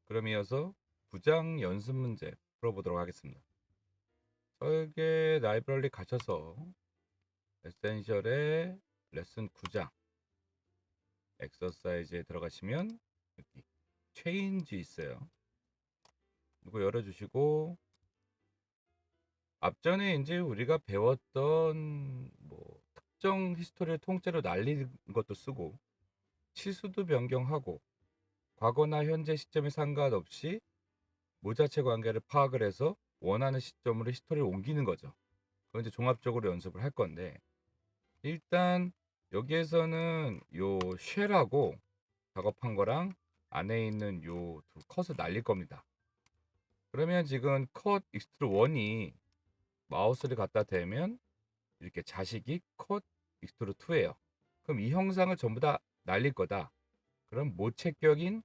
그럼 이어서 부장 연습 문제 풀어보도록 하겠습니다. 설계 라이브러리 가셔서 에센셜의 레슨 9장 엑서사이즈에 들어가시면 여기 체인지 있어요. 이거 열어주시고 앞전에 이제 우리가 배웠던 뭐 특정 히스토리를 통째로 날리는 것도 쓰고 치수도 변경하고 과거나 현재 시점에 상관없이 모자체 관계를 파악을 해서 원하는 시점으로 히스토리를 옮기는 거죠. 그건 이제 종합적으로 연습을 할 건데 일단 여기에서는 요 쉘하고 작업한 거랑 안에 있는 요 두 컷을 날릴 겁니다. 그러면 지금 컷 익스트루 1이 마우스를 갖다 대면 이렇게 자식이 컷 익스트루 2예요. 그럼 이 형상을 전부 다 날릴 거다. 그럼 모체격인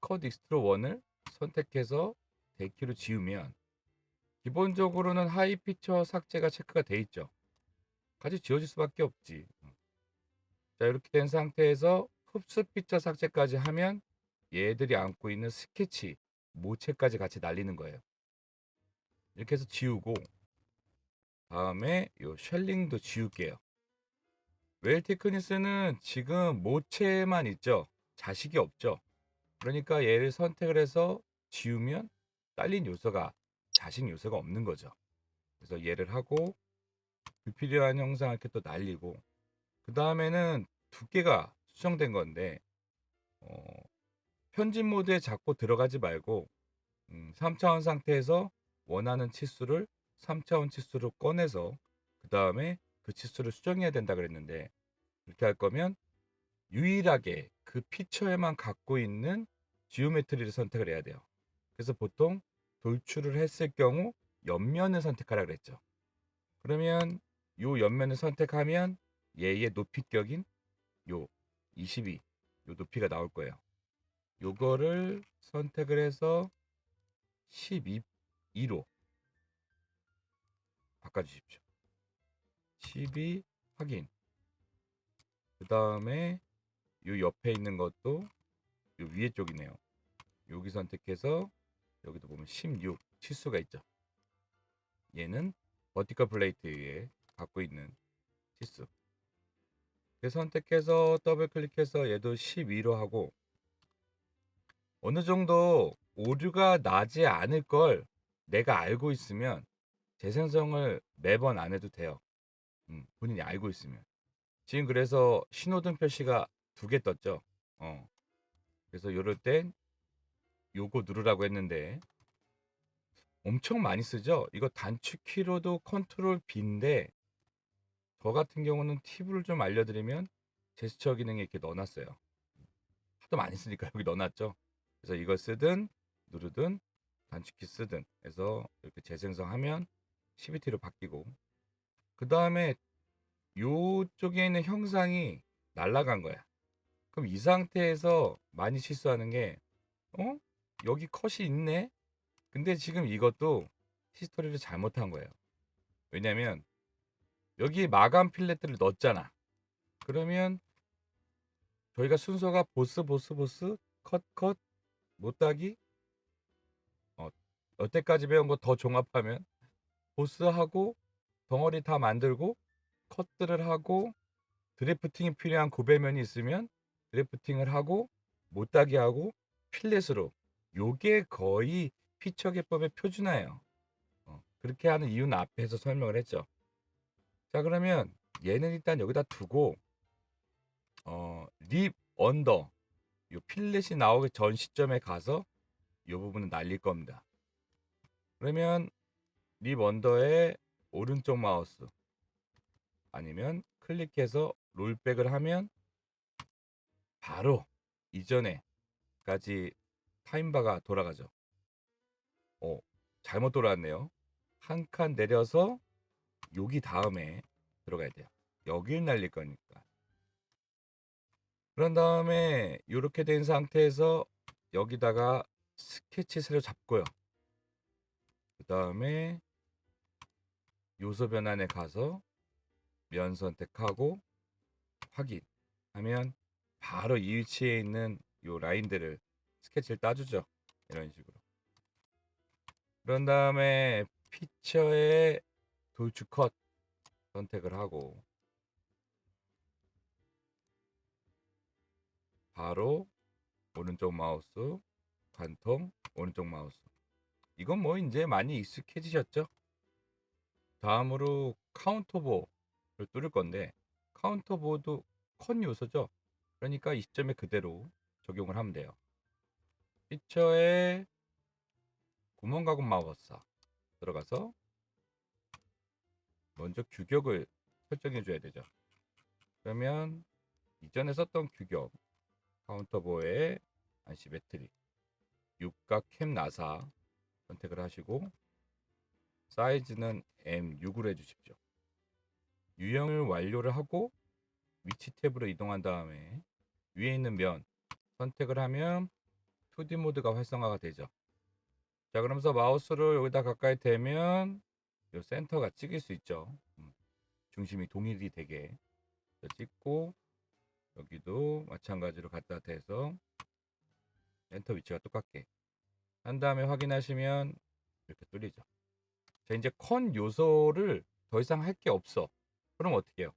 컷 익스트루 1을 선택해서 대키로 지우면 기본적으로는 하이 피처 삭제가 체크가 돼 있죠. 같이 지워질 수밖에 없지. 자, 이렇게 된 상태에서 흡수 피처 삭제까지 하면 얘들이 안고 있는 스케치, 모체까지 같이 날리는 거예요. 이렇게 해서 지우고 다음에 요 쉘링도 지울게요. 웰 테크니스는 지금 모체만 있죠. 자식이 없죠. 그러니까 얘를 선택을 해서 지우면 딸린 요소가 자식 요소가 없는 거죠. 그래서 얘를 하고 불필요한 형상을 이렇게 또 날리고 그 다음에는 두께가 수정된 건데 어, 편집 모드에 자꾸 들어가지 말고 3차원 상태에서 원하는 치수를 3차원 치수로 꺼내서 그 다음에 그 치수를 수정해야 된다 그랬는데 이렇게 할 거면 유일하게 그 피처에만 갖고 있는 지오메트리를 선택을 해야 돼요. 그래서 보통 돌출을 했을 경우 옆면을 선택하라 그랬죠. 그러면 요 옆면을 선택하면 얘의 높이격인 요 22, 요 높이가 나올 거예요. 요거를 선택을 해서 12로 바꿔주십시오. 12 확인. 그 다음에 요 옆에 있는 것도 요 위에 쪽이네요. 여기 선택해서 여기도 보면 16 치수가 있죠. 얘는 버티컬 플레이트에 갖고 있는 치수. 선택해서 더블 클릭해서 얘도 12로 하고 어느 정도 오류가 나지 않을 걸 내가 알고 있으면 재생성을 매번 안 해도 돼요. 본인이 알고 있으면. 지금 그래서 신호등 표시가 2개 떴죠. 그래서 요럴 땐 요거 누르라고 했는데 엄청 많이 쓰죠. 이거 단축키로도 컨트롤 B인데 저 같은 경우는 팁을 좀 알려드리면 제스처 기능에 이렇게 넣어놨어요. 하도 많이 쓰니까 여기 넣어놨죠. 그래서 이걸 쓰든 누르든 단축키 쓰든 해서 이렇게 재생성하면 CVT로 바뀌고 그 다음에 요쪽에 있는 형상이 날라간 거야. 그럼 이 상태에서 많이 실수하는 게 어? 여기 컷이 있네? 근데 지금 이것도 히스토리를 잘못한 거예요. 왜냐면 여기 마감 필렛들을 넣었잖아. 그러면 저희가 순서가 보스 컷 못따기 여태까지 배운 거 더 종합하면 보스하고 덩어리 다 만들고 컷들을 하고 드래프팅이 필요한 구배면이 있으면 드래프팅을 하고 못따기 하고 필렛으로 요게 거의 피처 기법의 표준화예요. 그렇게 하는 이유는 앞에서 설명을 했죠. 자, 그러면 얘는 일단 여기다 두고 립 언더 요 필렛이 나오기 전 시점에 가서 요 부분은 날릴 겁니다. 그러면 립 언더에 오른쪽 마우스 아니면 클릭해서 롤백을 하면 바로 이전에까지 타임바가 돌아가죠. 어, 잘못 돌아왔네요. 한 칸 내려서 여기 다음에 들어가야 돼요. 여길 날릴 거니까. 그런 다음에 이렇게 된 상태에서 여기다가 스케치 새로 잡고요. 그 다음에 요소 변환에 가서 면 선택하고 확인하면 바로 이 위치에 있는 요 라인들을 스케치를 따주죠. 이런 식으로. 그런 다음에 피처의 돌출 컷 선택을 하고 바로 오른쪽 마우스 관통 오른쪽 마우스. 이건 뭐 이제 많이 익숙해지셨죠? 다음으로 카운터보를 뚫을 건데 카운터보도 컷 요소죠. 그러니까 이 시점에 그대로 적용을 하면 돼요. 피처에 구멍 가공 마법사 들어가서 먼저 규격을 설정해 줘야 되죠. 그러면 이전에 썼던 규격 카운터보의 안시 배터리 육각 캠 나사 선택을 하시고 사이즈는 M6으로 해주십시오. 유형을 완료를 하고 위치 탭으로 이동한 다음에 위에 있는 면 선택을 하면 2D 모드가 활성화가 되죠. 자, 그러면서 마우스를 여기다 가까이 대면 이 센터가 찍힐 수 있죠. 중심이 동일이 되게 찍고 여기도 마찬가지로 갖다 대서 센터 위치가 똑같게 한 다음에 확인하시면 이렇게 뚫리죠. 자, 이제 컨 요소를 더 이상 할 게 없어. 그럼 어떻게 해요?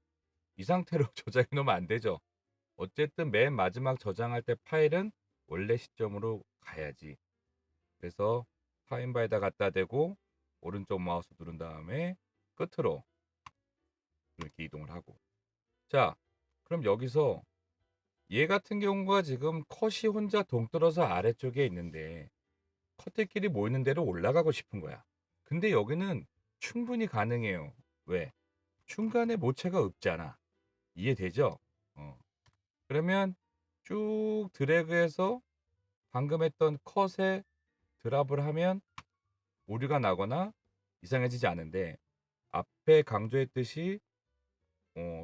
이 상태로 저장해 놓으면 안 되죠. 어쨌든 맨 마지막 저장할 때 파일은 원래 시점으로 가야지. 그래서 타임바에다 갖다 대고 오른쪽 마우스 누른 다음에 끝으로 이렇게 이동을 하고. 자, 그럼 여기서 얘 같은 경우가 지금 컷이 혼자 동떨어서 아래쪽에 있는데 컷들끼리 모이는 대로 올라가고 싶은 거야. 근데 여기는 충분히 가능해요. 왜? 중간에 모체가 없잖아. 이해되죠? 그러면 쭉 드래그해서 방금 했던 컷에 드랍을 하면 오류가 나거나 이상해지지 않은데 앞에 강조했듯이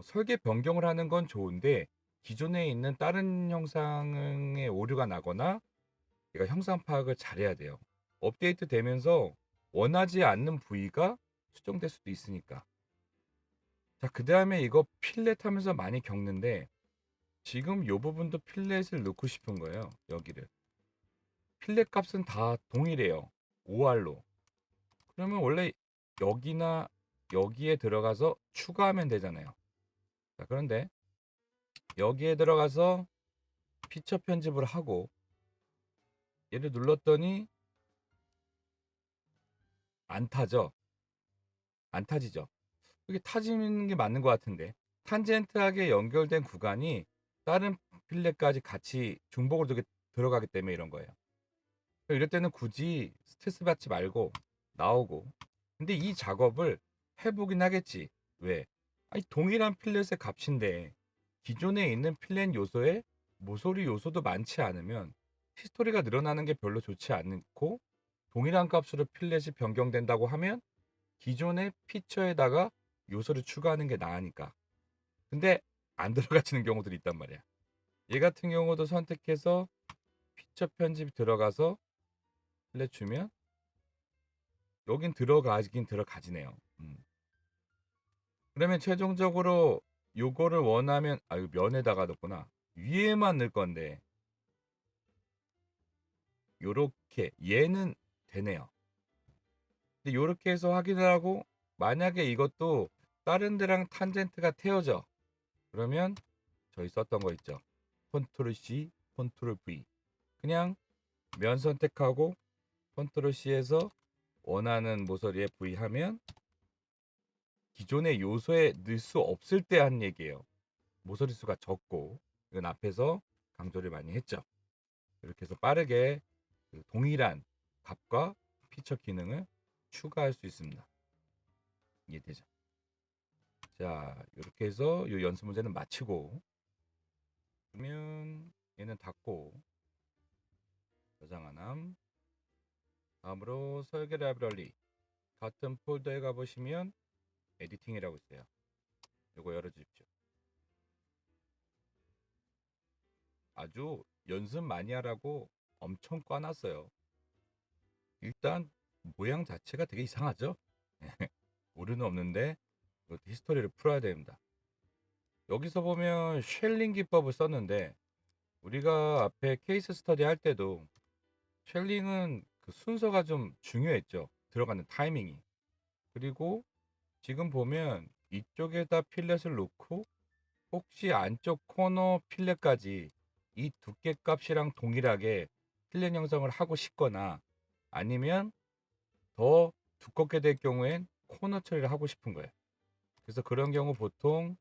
설계 변경을 하는 건 좋은데 기존에 있는 다른 형상에 오류가 나거나 얘가 형상 파악을 잘해야 돼요. 업데이트 되면서 원하지 않는 부위가 수정될 수도 있으니까. 자, 그 다음에 이거 필렛 하면서 많이 겪는데 지금 이 부분도 필렛을 넣고 싶은 거예요. 여기를. 필렛 값은 다 동일해요. 5R로. 그러면 원래 여기나 여기에 들어가서 추가하면 되잖아요. 자, 그런데 여기에 들어가서 피처 편집을 하고 얘를 눌렀더니 안 타죠. 안 타지죠. 이게 타지는 게 맞는 것 같은데 탄젠트하게 연결된 구간이 다른 필렛까지 같이 중복으로 들어가기 때문에 이런 거예요. 이럴 때는 굳이 스트레스 받지 말고 나오고. 근데 이 작업을 해보긴 하겠지. 왜? 아니, 동일한 필렛의 값인데 기존에 있는 필렛 요소에 모서리 요소도 많지 않으면 히스토리가 늘어나는 게 별로 좋지 않고 동일한 값으로 필렛이 변경된다고 하면 기존의 피처에다가 요소를 추가하는 게 나으니까. 근데 안 들어가지는 경우들이 있단 말이야. 얘 같은 경우도 선택해서 피처 편집 들어가서 필렛 주면 여긴 들어가긴 들어가지네요. 그러면 최종적으로 요거를 원하면 이거 면에다가 넣구나. 위에만 넣을 건데 요렇게 얘는 되네요. 근데 요렇게 해서 확인을 하고 만약에 이것도 다른 데랑 탄젠트가 태워져 그러면 저희 썼던 거 있죠. 컨트롤 C, 컨트롤 V. 그냥 면 선택하고 컨트롤 C에서 원하는 모서리에 V 하면 기존의 요소에 넣을 수 없을 때 한 얘기예요. 모서리 수가 적고 이건 앞에서 강조를 많이 했죠. 이렇게 해서 빠르게 그 동일한 값과 피처 기능을 추가할 수 있습니다. 이해되죠? 자, 이렇게 해서 이 연습 문제는 마치고 그러면 얘는 닫고 저장 안 함. 다음으로 설계 라이브러리 같은 폴더에 가보시면 에디팅이라고 있어요. 이거 열어주십시오. 아주 연습 많이 하라고 엄청 꽈놨어요. 일단 모양 자체가 되게 이상하죠? 오류는 없는데 히스토리를 풀어야 됩니다. 여기서 보면 쉘링 기법을 썼는데 우리가 앞에 케이스 스터디 할 때도 쉘링은 그 순서가 좀 중요했죠. 들어가는 타이밍이. 그리고 지금 보면 이쪽에다 필렛을 놓고 혹시 안쪽 코너 필렛까지 이 두께 값이랑 동일하게 필렛 형성을 하고 싶거나 아니면 더 두껍게 될 경우엔 코너 처리를 하고 싶은 거예요. 그래서 그런 경우 보통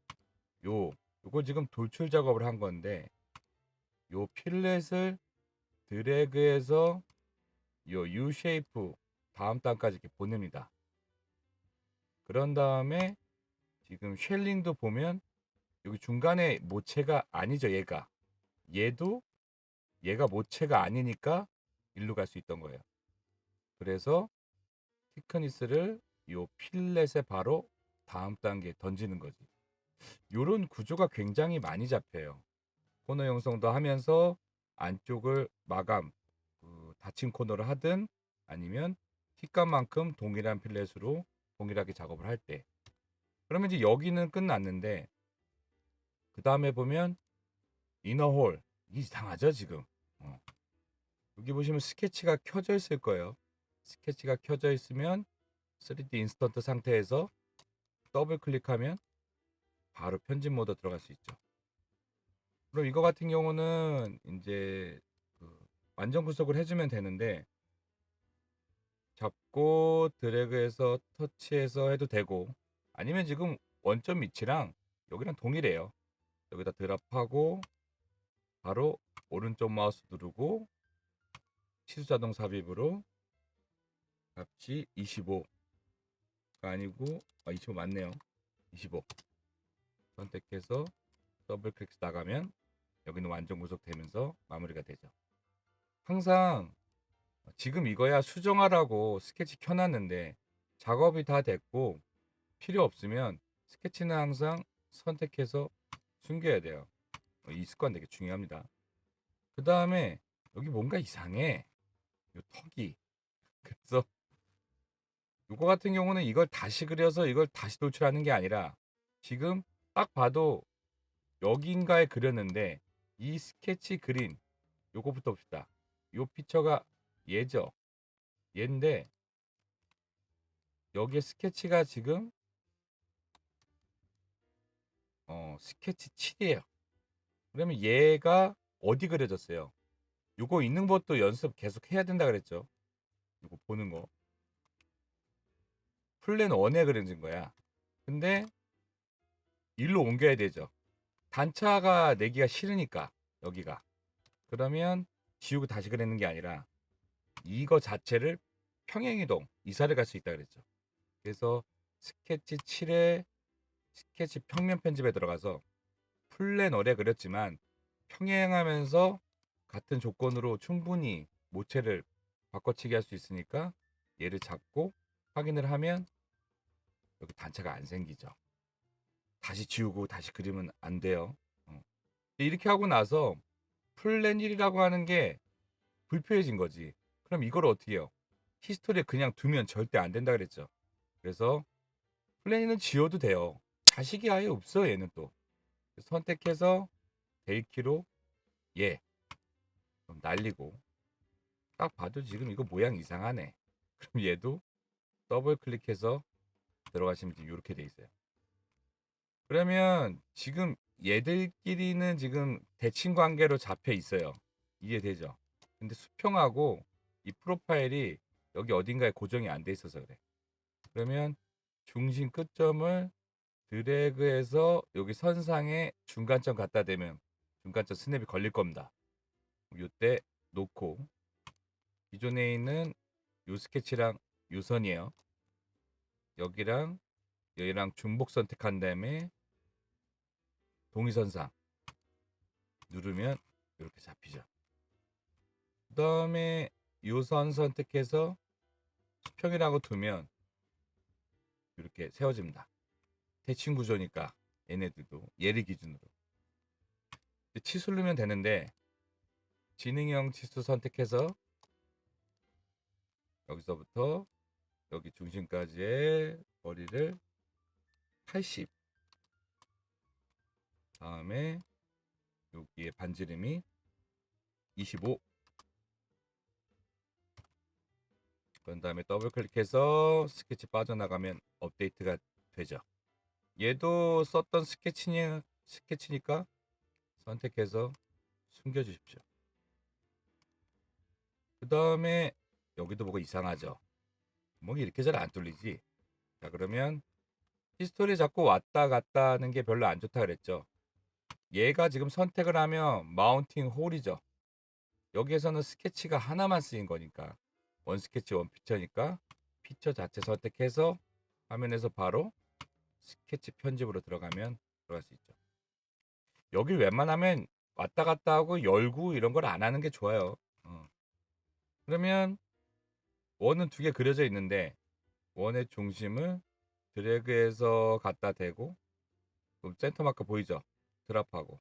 요거 지금 돌출 작업을 한 건데 요 필렛을 드래그해서 요 U 쉐이프 다음 단까지 이렇게 보냅니다. 그런 다음에 지금 쉘링도 보면 여기 중간에 모체가 아니죠. 얘가 모체가 아니니까 일로 갈 수 있던 거예요. 그래서 티크니스를 요 필렛에 바로 다음 단계에 던지는 거지. 요런 구조가 굉장히 많이 잡혀요. 코너 형성도 하면서 안쪽을 마감, 닫힌 코너를 하든 아니면 틱값만큼 동일한 필렛으로 동일하게 작업을 할 때. 그러면 이제 여기는 끝났는데 그 다음에 보면 이너홀 이상하죠 지금. 여기 보시면 스케치가 켜져 있을 거예요. 스케치가 켜져 있으면 3D 인스턴트 상태에서 더블 클릭하면 바로 편집 모드 들어갈 수 있죠. 그럼 이거 같은 경우는 이제 완전 구속을 해주면 되는데 잡고 드래그해서 터치해서 해도 되고 아니면 지금 원점 위치랑 여기랑 동일해요. 여기다 드랍하고 바로 오른쪽 마우스 누르고 치수 자동 삽입으로 값이 25가 아니고 25 맞네요. 25 선택해서 더블 클릭 나가면 여기는 완전 구속되면서 마무리가 되죠. 항상 지금 이거야 수정하라고 스케치 켜놨는데 작업이 다 됐고 필요 없으면 스케치는 항상 선택해서 숨겨야 돼요. 이 습관 되게 중요합니다. 그 다음에 여기 뭔가 이상해. 요 턱이. 그래서 이거 같은 경우는 이걸 다시 그려서 이걸 다시 돌출하는 게 아니라 지금 딱 봐도 여긴가에 그렸는데 이 스케치 그린 요거부터 봅시다. 요 피처가 얘죠. 얘인데 여기에 스케치가 지금 스케치 7이에요. 그러면 얘가 어디 그려졌어요? 요거 있는 것도 연습 계속 해야 된다 그랬죠. 이거 보는 거. 플랜 1에 그려진 거야. 근데 일로 옮겨야 되죠. 단차가 내기가 싫으니까 여기가. 그러면 지우고 다시 그리는 게 아니라 이거 자체를 평행이동 이사를 갈 수 있다 그랬죠. 그래서 스케치 7에 스케치 평면 편집에 들어가서 플랜 어뢰 그렸지만 평행하면서 같은 조건으로 충분히 모체를 바꿔치기 할 수 있으니까 얘를 잡고 확인을 하면 여기 단차가 안 생기죠. 다시 지우고 다시 그리면 안 돼요. 이렇게 하고 나서 플랜 1이라고 하는 게 불필요해진 거지. 그럼 이걸 어떻게 해요? 히스토리에 그냥 두면 절대 안 된다 그랬죠. 그래서 플랜 1은 지워도 돼요. 자식이 아예 없어 얘는 또. 선택해서 델키로 얘 좀 날리고 딱 봐도 지금 이거 모양 이상하네. 그럼 얘도 더블 클릭해서 들어가시면 이렇게 돼 있어요. 그러면 지금 얘들끼리는 지금 대칭 관계로 잡혀 있어요. 이해되죠? 근데 수평하고 이 프로파일이 여기 어딘가에 고정이 안 돼 있어서 그래. 그러면 중심 끝점을 드래그해서 여기 선상에 중간점 갖다 대면 중간점 스냅이 걸릴 겁니다. 이때 놓고 기존에 있는 요 스케치랑 요 선이에요. 여기랑 여기랑 중복 선택한 다음에 동의선상 누르면 이렇게 잡히죠. 그 다음에 요 선 선택해서 수평이라고 두면 이렇게 세워집니다. 대칭 구조니까 얘네들도 얘를 기준으로 치수 누르면 되는데 지능형 치수 선택해서 여기서부터 여기 중심까지의 거리를 80 다음에 여기에 반지름이 25 그런 다음에 더블 클릭해서 스케치 빠져나가면 업데이트가 되죠. 얘도 썼던 스케치니까 선택해서 숨겨주십시오. 그 다음에 여기도 뭐가 이상하죠. 뭐 이렇게 잘 안 뚫리지. 자, 그러면 히스토리 자꾸 왔다 갔다 하는 게 별로 안 좋다 그랬죠. 얘가 지금 선택을 하면 마운팅 홀이죠. 여기에서는 스케치가 하나만 쓰인 거니까 원 스케치 원 피처니까 피처 자체 선택해서 화면에서 바로 스케치 편집으로 들어가면 들어갈 수 있죠. 여기 웬만하면 왔다 갔다 하고 열고 이런 걸 안 하는 게 좋아요. 그러면 원은 두 개 그려져 있는데 원의 중심을 드래그해서 갖다 대고 그럼 센터 마크 보이죠? 드랍하고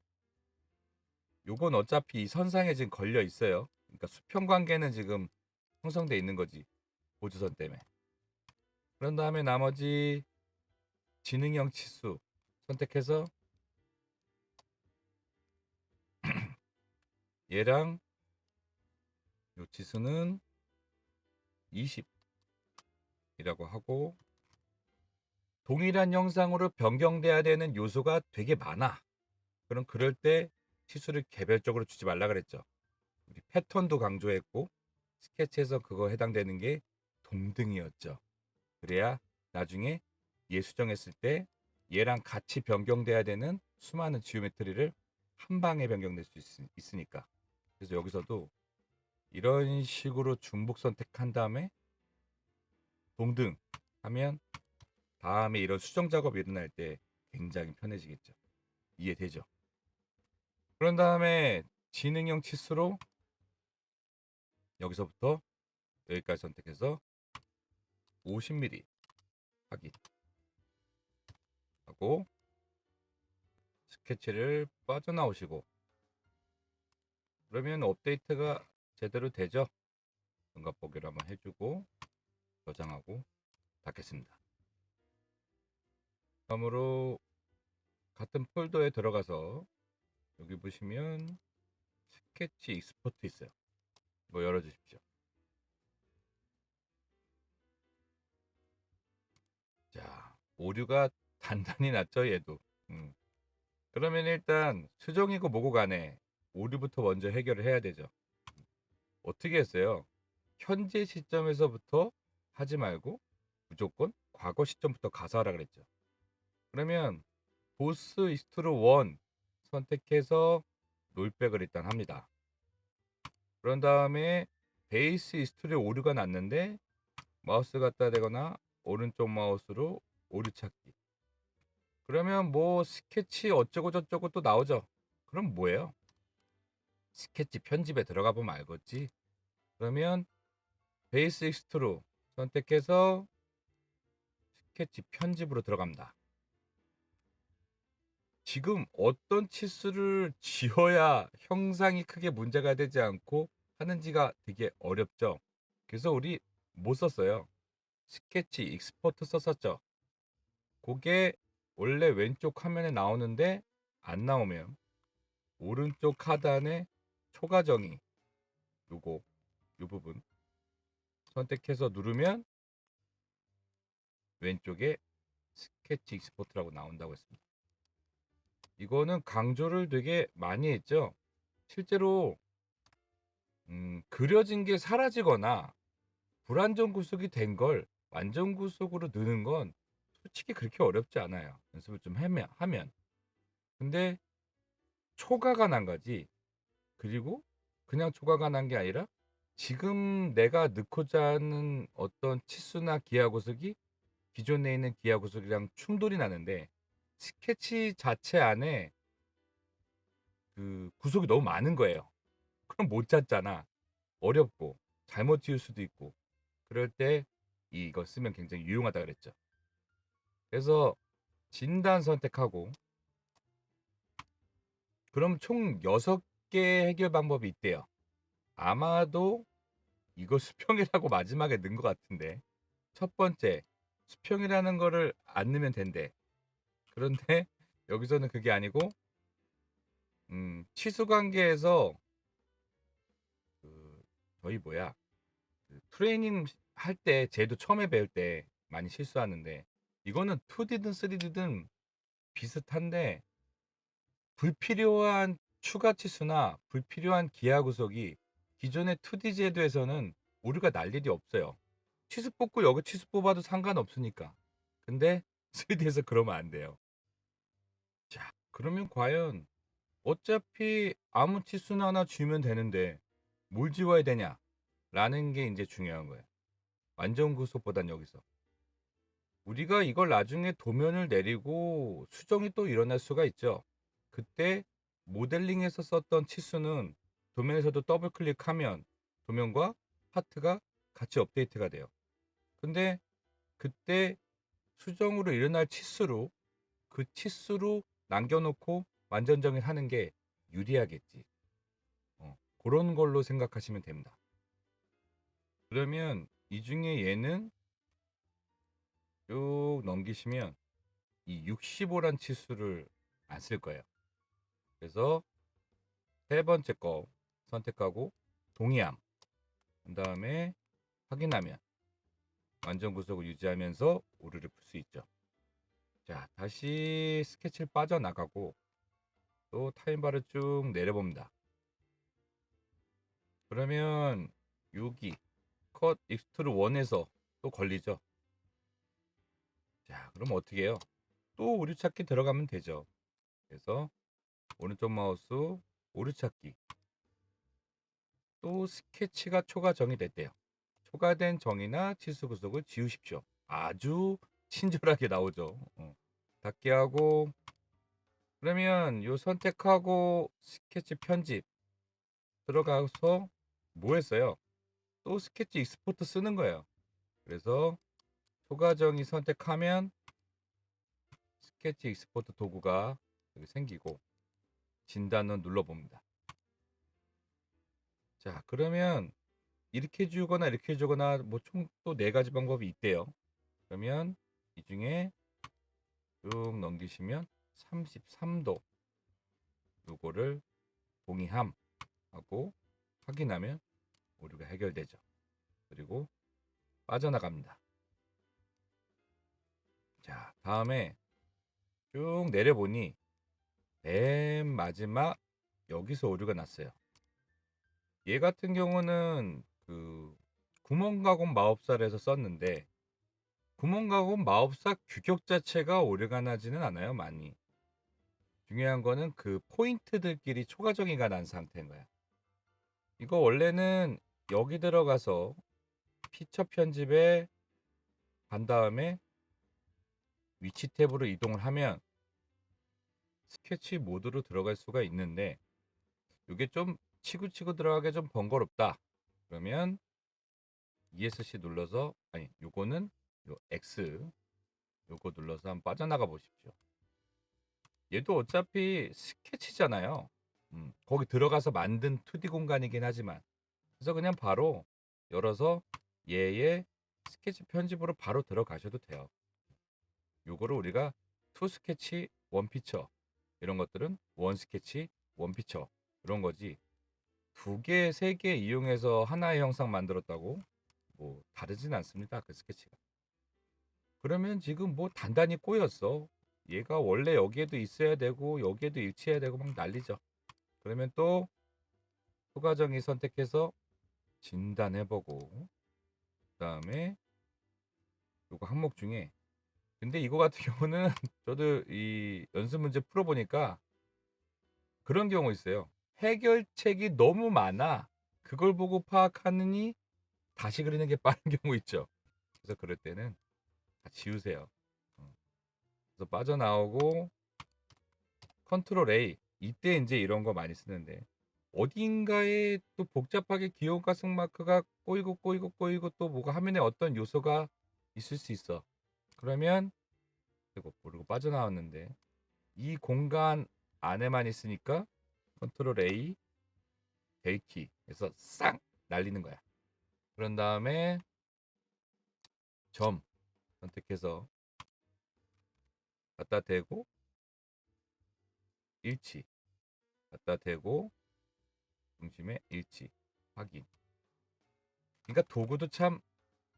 요건 어차피 이 선상에 지금 걸려 있어요. 그러니까 수평 관계는 지금 형성돼 있는 거지. 보조선 때문에. 그런 다음에 나머지 지능형 치수 선택해서 얘랑 요 치수는 20이라고 하고 동일한 영상으로 변경돼야 되는 요소가 되게 많아. 그럼 그럴 때 치수를 개별적으로 주지 말라 그랬죠. 우리 패턴도 강조했고 스케치에서 그거 해당되는 게 동등이었죠. 그래야 나중에 얘 수정했을 때 얘랑 같이 변경돼야 되는 수많은 지오메트리를 한 방에 변경될 수 있으니까. 그래서 여기서도 이런 식으로 중복 선택한 다음에 동등 하면 다음에 이런 수정 작업이 일어날 때 굉장히 편해지겠죠. 이해되죠? 그런 다음에 지능형 치수로 여기서부터 여기까지 선택해서 50mm 확인 하고 스케치를 빠져나오시고 그러면 업데이트가 제대로 되죠. 눈갑 보기를 한번 해주고 저장하고 닫겠습니다. 다음으로 같은 폴더에 들어가서 여기 보시면 스케치 익스포트 있어요. 이거 열어주십시오. 자, 오류가 단단히 났죠, 얘도. 그러면 일단 수정이고 뭐고 간에 오류부터 먼저 해결을 해야 되죠. 어떻게 했어요? 현재 시점에서부터 하지 말고 무조건 과거 시점부터 가서 하라 그랬죠. 그러면 보스 익스트루 1 선택해서 롤백을 일단 합니다. 그런 다음에 베이스 익스트루에 오류가 났는데 마우스 갖다 대거나 오른쪽 마우스로 오류 찾기. 그러면 뭐 스케치 어쩌고 저쩌고 또 나오죠. 그럼 뭐예요? 스케치 편집에 들어가 보면 알겠지. 그러면 베이스 익스트루 선택해서 스케치 편집으로 들어갑니다. 지금 어떤 치수를 지어야 형상이 크게 문제가 되지 않고 하는지가 되게 어렵죠. 그래서 우리 못 썼어요. 스케치 익스포트 썼었죠. 그게 원래 왼쪽 화면에 나오는데 안 나오면 오른쪽 하단에 초과 정의 요거 요 부분 선택해서 누르면 왼쪽에 스케치 익스포트라고 나온다고 했습니다. 이거는 강조를 되게 많이 했죠. 실제로 그려진 게 사라지거나 불완전 구속이 된 걸 완전 구속으로 넣는 건 솔직히 그렇게 어렵지 않아요. 연습을 좀 하면. 근데 초과가 난 거지. 그리고 그냥 초과가 난 게 아니라 지금 내가 넣고자 하는 어떤 치수나 기하 구속이 기존에 있는 기하 구속이랑 충돌이 나는데 스케치 자체 안에 그 구속이 너무 많은 거예요. 그럼 못 찾잖아. 어렵고 잘못 지을 수도 있고 그럴 때 이거 쓰면 굉장히 유용하다 그랬죠. 그래서 진단 선택하고 그럼 총 6개 해결 방법이 있대요. 아마도 이거 수평이라고 마지막에 넣은 것 같은데 첫 번째 수평이라는 거를 안 넣으면 된대. 그런데 여기서는 그게 아니고 치수 관계에서 그 저희 뭐야 그 트레이닝 할 때 쟤도 처음에 배울 때 많이 실수하는데, 이거는 2D든 3D든 비슷한데 불필요한 추가 치수나 불필요한 기하 구속이 기존의 2D 제도에서는 오류가 날 일이 없어요. 치수 뽑고 여기 치수 뽑아도 상관없으니까. 근데 3D에서 그러면 안 돼요. 자, 그러면 과연 어차피 아무 치수나 하나 주면 되는데 뭘 지워야 되냐? 라는 게 이제 중요한 거예요. 완전 구속보단 여기서. 우리가 이걸 나중에 도면을 내리고 수정이 또 일어날 수가 있죠. 그때 모델링에서 썼던 치수는 도면에서도 더블 클릭하면 도면과 파트가 같이 업데이트가 돼요. 근데 그때 수정으로 일어날 치수로 그 치수로 남겨놓고 완전 정의하는 게 유리하겠지. 그런 걸로 생각하시면 됩니다. 그러면 이 중에 얘는 쭉 넘기시면 이 65란 치수를 안 쓸 거예요. 그래서 세 번째 거 선택하고 동의함. 그 다음에 확인하면 완전 구속을 유지하면서 오류를 풀 수 있죠. 자, 다시 스케치를 빠져나가고 또 타임바를 쭉 내려봅니다. 그러면 여기 컷 익스트루 1에서 또 걸리죠. 자, 그럼 어떻게 해요? 또 오류 찾기 들어가면 되죠. 그래서 오른쪽 마우스 오류 찾기. 또 스케치가 초과 정의됐대요. 초과된 정의나 치수 구속을 지우십시오. 아주 친절하게 나오죠. 닫기 하고, 그러면 요 선택하고 스케치 편집 들어가서 뭐 했어요? 또 스케치 익스포트 쓰는 거예요. 그래서 초과 정의 선택하면 스케치 익스포트 도구가 여기 생기고 진단을 눌러봅니다. 자, 그러면 이렇게 주거나 이렇게 주거나 뭐 총 또 4가지 방법이 있대요. 그러면 이 중에 쭉 넘기시면 33도 요거를 동의함 하고 확인하면 오류가 해결되죠. 그리고 빠져나갑니다. 자, 다음에 쭉 내려보니 맨 마지막 여기서 오류가 났어요. 얘 같은 경우는 그 구멍가공 마법사를 해서 썼는데 구멍가공 마법사 규격 자체가 오류가 나지는 않아요, 많이. 중요한 거는 그 포인트들끼리 초과 정의가 난 상태인 거야. 이거 원래는 여기 들어가서 피처 편집에 간 다음에 위치 탭으로 이동을 하면 스케치 모드로 들어갈 수가 있는데 이게 좀 치고치고 들어가기 좀 번거롭다. 그러면 ESC 눌러서 아니 요거는 요 X 요거 눌러서 한번 빠져나가 보십시오. 얘도 어차피 스케치잖아요. 거기 들어가서 만든 2D 공간이긴 하지만 그래서 그냥 바로 열어서 얘의 스케치 편집으로 바로 들어가셔도 돼요. 요거를 우리가 투 스케치 원 피처 이런 것들은 원 스케치 원 피처 이런 거지 2개, 3개 이용해서 하나의 영상 만들었다고 뭐 다르진 않습니다. 그 스케치가. 그러면 지금 뭐 단단히 꼬였어. 얘가 원래 여기에도 있어야 되고 여기에도 일치해야 되고 막 난리죠. 그러면 또 초과정의 선택해서 진단해보고 그다음에 요거 항목 중에 근데 이거 같은 경우는 저도 이 연습 문제 풀어보니까 그런 경우 있어요. 해결책이 너무 많아. 그걸 보고 파악하느니 다시 그리는 게 빠른 경우 있죠. 그래서 그럴 때는 다 지우세요. 그래서 빠져나오고 컨트롤 A 이때 이제 이런 거 많이 쓰는데 어딘가에 또 복잡하게 기호가 승마크가 꼬이고 또 뭐가 화면에 어떤 요소가 있을 수 있어. 그러면 이거 모르고 빠져나왔는데 이 공간 안에만 있으니까 컨트롤 A 델키 해서 싹 날리는 거야. 그런 다음에 점 선택해서 갖다 대고 일치 갖다 대고 중심에 일치 확인. 그러니까 도구도 참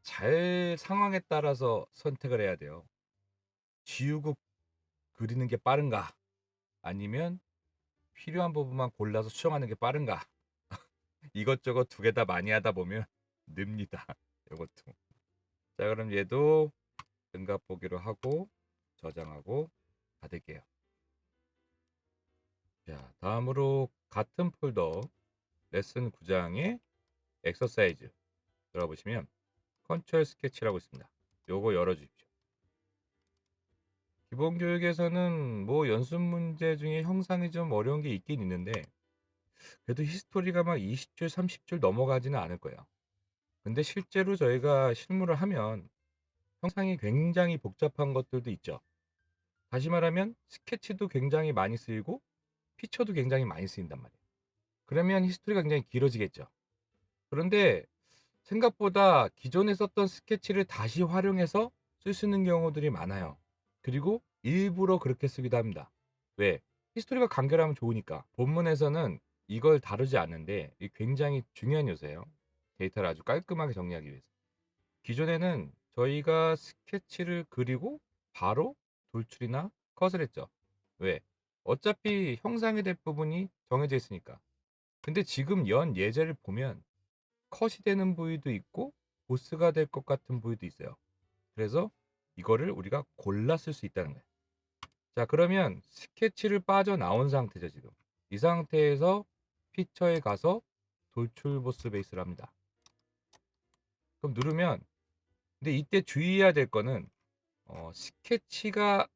잘 상황에 따라서 선택을 해야 돼요. 지우고 그리는 게 빠른가? 아니면 필요한 부분만 골라서 수정하는 게 빠른가? 이것저것 두 개 다 많이 하다 보면 늡니다. 이것도. 자, 그럼 얘도 등갑 보기로 하고 저장하고 닫을게요. 자, 다음으로 같은 폴더 레슨 9장의 엑서사이즈 들어보시면 컨트롤 스케치라고 있습니다. 요거 열어주십시오. 기본 교육에서는 뭐 연습 문제 중에 형상이 좀 어려운 게 있긴 있는데 그래도 히스토리가 막 20줄, 30줄 넘어가지는 않을 거예요. 근데 실제로 저희가 실무를 하면 형상이 굉장히 복잡한 것들도 있죠. 다시 말하면 스케치도 굉장히 많이 쓰이고 피처도 굉장히 많이 쓰인단 말이에요. 그러면 히스토리가 굉장히 길어지겠죠. 그런데 생각보다 기존에 썼던 스케치를 다시 활용해서 쓸 수 있는 경우들이 많아요. 그리고 일부러 그렇게 쓰기도 합니다. 왜? 히스토리가 간결하면 좋으니까. 본문에서는 이걸 다루지 않는데 이게 굉장히 중요한 요소예요. 데이터를 아주 깔끔하게 정리하기 위해서. 기존에는 저희가 스케치를 그리고 바로 돌출이나 컷을 했죠. 왜? 어차피 형상이 될 부분이 정해져 있으니까. 근데 지금 연 예제를 보면 컷이 되는 부위도 있고 보스가 될 것 같은 부위도 있어요. 그래서 이거를 우리가 골라 쓸 수 있다는 거예요. 자, 그러면 스케치를 빠져나온 상태죠, 지금. 이 상태에서 피처에 가서 돌출 보스 베이스를 합니다. 그럼 누르면, 근데 이때 주의해야 될 거는 스케치가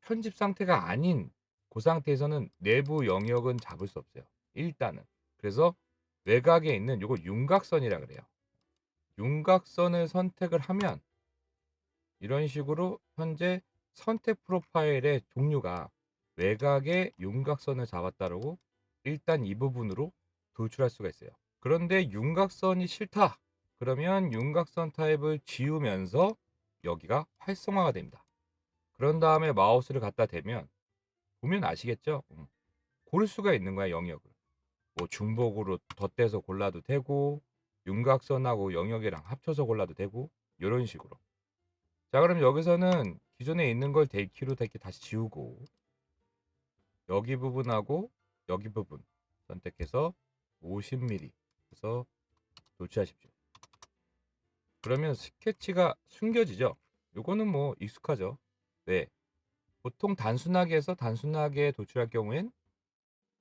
편집 상태가 아닌 그 상태에서는 내부 영역은 잡을 수 없어요. 일단은. 그래서 외곽에 있는 요거 윤곽선이라 그래요. 윤곽선을 선택을 하면 이런 식으로 현재 선택 프로파일의 종류가 외곽에 윤곽선을 잡았다라고 일단 이 부분으로 도출할 수가 있어요. 그런데 윤곽선이 싫다. 그러면 윤곽선 타입을 지우면서 여기가 활성화가 됩니다. 그런 다음에 마우스를 갖다 대면 보면 아시겠죠? 고를 수가 있는 거야, 영역을. 뭐 중복으로 덧대서 골라도 되고 윤곽선하고 영역이랑 합쳐서 골라도 되고 이런 식으로. 자, 그럼 여기서는 기존에 있는 걸 델키로 이렇게 다시 지우고 여기 부분하고 여기 부분 선택해서 50mm 해서 도치하십시오. 그러면 스케치가 숨겨지죠. 요거는 뭐 익숙하죠. 네. 보통 단순하게 해서 단순하게 도출할 경우엔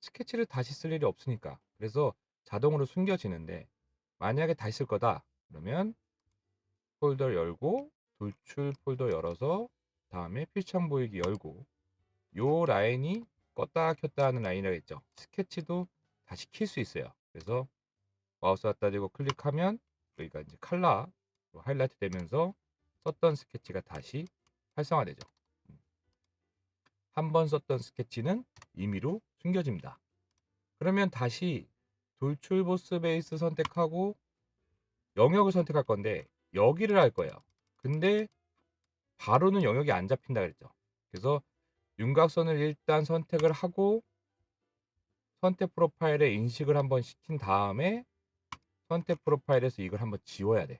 스케치를 다시 쓸 일이 없으니까. 그래서 자동으로 숨겨지는데 만약에 다시 쓸 거다. 그러면 폴더 열고 돌출 폴더 열어서 다음에 필창 보이기 열고 요 라인이 껐다 켰다 하는 라인이라고 했죠. 스케치도 다시 킬 수 있어요. 그래서 마우스 갖다 대고 클릭하면 여기가 이제 칼라 하이라이트 되면서 썼던 스케치가 다시 활성화되죠. 한 번 썼던 스케치는 임의로 숨겨집니다. 그러면 다시 돌출 보스 베이스 선택하고 영역을 선택할 건데 여기를 할 거예요. 근데 바로는 영역이 안 잡힌다 그랬죠. 그래서 윤곽선을 일단 선택을 하고 선택 프로파일에 인식을 한번 시킨 다음에 선택 프로파일에서 이걸 한번 지워야 돼.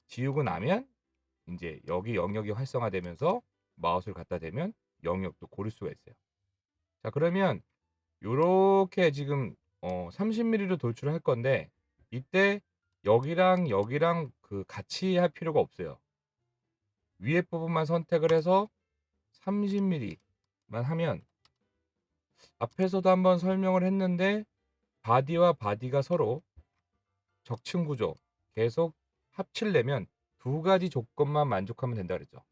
지우고 나면 이제 여기 영역이 활성화되면서 마우스를 갖다 대면 영역도 고를 수가 있어요. 자, 그러면 요렇게 지금 30mm로 돌출을 할 건데 이때 여기랑 여기랑 그 같이 할 필요가 없어요. 위에 부분만 선택을 해서 30mm만 하면 앞에서도 한번 설명을 했는데 바디와 바디가 서로 적층 구조 계속 합치려면 두 가지 조건만 만족하면 된다 그랬죠.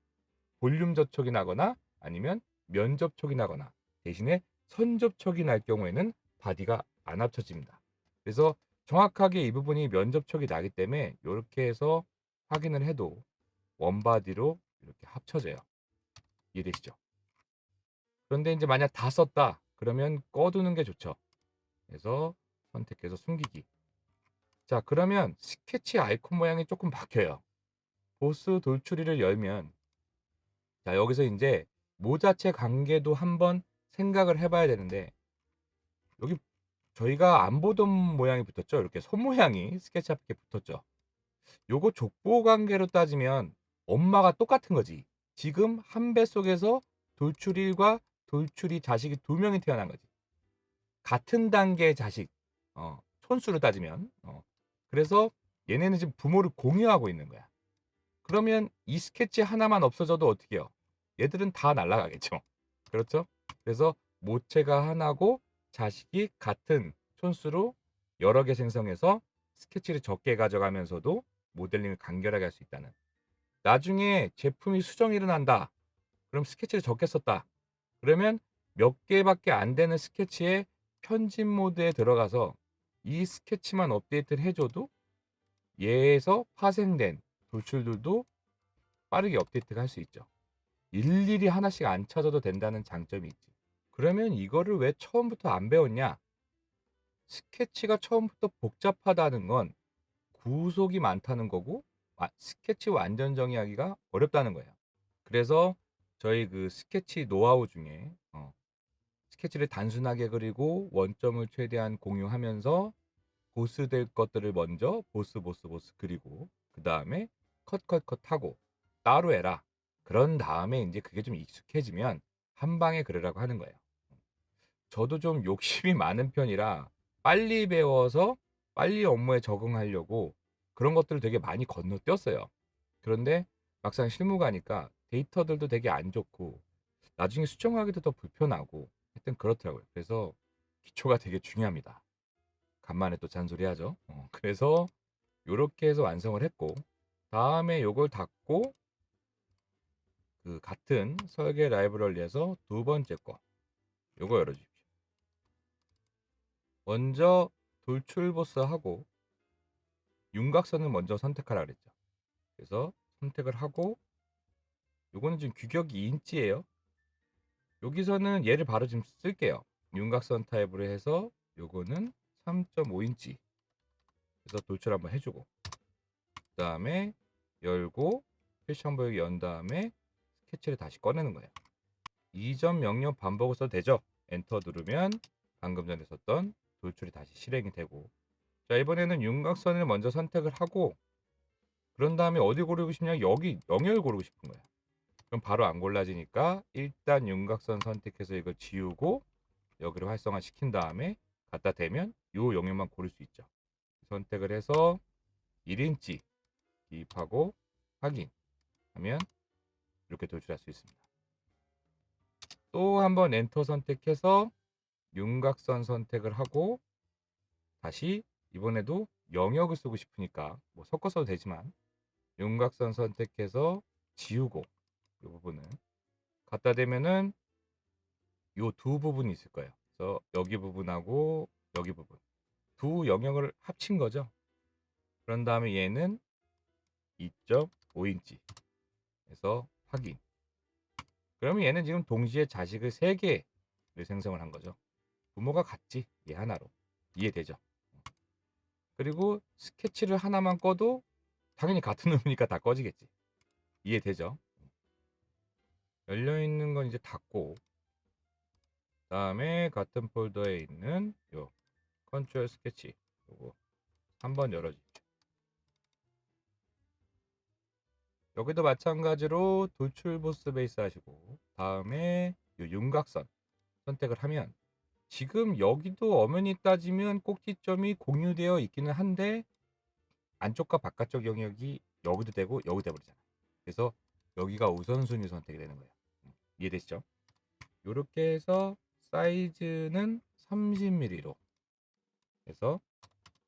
볼륨 접촉이 나거나 아니면 면 접촉이 나거나 대신에 선 접촉이 날 경우에는 바디가 안 합쳐집니다. 그래서 정확하게 이 부분이 면 접촉이 나기 때문에 이렇게 해서 확인을 해도 원바디로 이렇게 합쳐져요. 이해되시죠? 그런데 이제 만약 다 썼다 그러면 꺼두는 게 좋죠. 그래서 선택해서 숨기기. 자, 그러면 스케치 아이콘 모양이 조금 바뀌어요. 보스 돌출이를 열면 자, 여기서 이제 모자체 관계도 한번 생각을 해봐야 되는데 여기 저희가 안 보던 모양이 붙었죠. 이렇게 손 모양이 스케치앞에 붙었죠. 요거 족보 관계로 따지면 엄마가 똑같은 거지. 지금 한 뱃속에서 돌출 1과 돌출 2 자식이 2명이 태어난 거지. 같은 단계의 자식. 촌수로 따지면. 그래서 얘네는 지금 부모를 공유하고 있는 거야. 그러면 이 스케치 하나만 없어져도 어떻게 해요? 얘들은 다 날아가겠죠. 그렇죠? 그래서 모체가 하나고 자식이 같은 촌수로 여러 개 생성해서 스케치를 적게 가져가면서도 모델링을 간결하게 할 수 있다는. 나중에 제품이 수정이 일어난다. 그럼 스케치를 적게 썼다. 그러면 몇 개밖에 안 되는 스케치의 편집 모드에 들어가서 이 스케치만 업데이트를 해줘도 얘에서 파생된 돌출들도 빠르게 업데이트가 할 수 있죠. 일일이 하나씩 안 찾아도 된다는 장점이 있지. 그러면 이거를 왜 처음부터 안 배웠냐? 스케치가 처음부터 복잡하다는 건 구속이 많다는 거고 스케치 완전 정의하기가 어렵다는 거예요. 그래서 저희 그 스케치 노하우 중에 스케치를 단순하게 그리고 원점을 최대한 공유하면서 보스 될 것들을 먼저 보스 그리고 그 다음에 컷 하고 따로 해라. 그런 다음에 이제 그게 좀 익숙해지면 한 방에 그러라고 하는 거예요. 저도 좀 욕심이 많은 편이라 빨리 배워서 빨리 업무에 적응하려고 그런 것들을 되게 많이 건너뛰었어요. 그런데 막상 실무 가니까 데이터들도 되게 안 좋고 나중에 수정하기도 더 불편하고 하여튼 그렇더라고요. 그래서 기초가 되게 중요합니다. 간만에 또 잔소리하죠. 그래서 요렇게 해서 완성을 했고 다음에 요걸 닫고 그 같은 설계 라이브러리에서 두 번째 거 요거 열어주십시오. 먼저 돌출 보스하고 윤곽선을 먼저 선택하라 그랬죠. 그래서 선택을 하고 요거는 지금 규격이 2인치예요. 여기서는 얘를 바로 지금 쓸게요. 윤곽선 타입으로 해서 요거는 3.5인치 그래서 돌출 한번 해주고 그 다음에 열고 표시 한번 여기 연 다음에 스케치를 다시 꺼내는 거예요. 이전 명령 반복을 써도 되죠. 엔터 누르면 방금 전에 썼던 돌출이 다시 실행이 되고 자 이번에는 윤곽선을 먼저 선택을 하고 그런 다음에 어디 고르고 싶냐 여기 영역을 고르고 싶은 거야. 그럼 바로 안 골라지니까 일단 윤곽선 선택해서 이걸 지우고 여기를 활성화 시킨 다음에 갖다 대면 요 영역만 고를 수 있죠. 선택을 해서 1인치 기입하고 확인하면 이렇게 돌출할 수 있습니다. 또 한번 엔터 선택해서 윤곽선 선택을 하고 다시 이번에도 영역을 쓰고 싶으니까 뭐 섞어 써도 되지만 윤곽선 선택해서 지우고 이 부분은 갖다 대면은 요 두 부분이 있을 거예요. 그래서 여기 부분하고 여기 부분 두 영역을 합친 거죠. 그런 다음에 얘는 2.5인치 해서 확인. 그러면 얘는 지금 동시에 자식을 3개를 생성을 한 거죠. 부모가 같지 얘 하나로 이해되죠. 그리고 스케치를 하나만 꺼도 당연히 같은 놈이니까 다 꺼지겠지. 이해되죠? 열려있는 건 이제 닫고 다음에 같은 폴더에 있는 요 컨트롤 스케치 요거 한번 열어주십시오. 여기도 마찬가지로 돌출 보스 베이스 하시고 다음에 요 윤곽선 선택을 하면 지금 여기도 엄연히 따지면 꼭지점이 공유되어 있기는 한데 안쪽과 바깥쪽 영역이 여기도 되고 여기도 돼버리잖아. 그래서 여기가 우선순위 선택이 되는 거예요. 이해되시죠? 이렇게 해서 사이즈는 30mm로 해서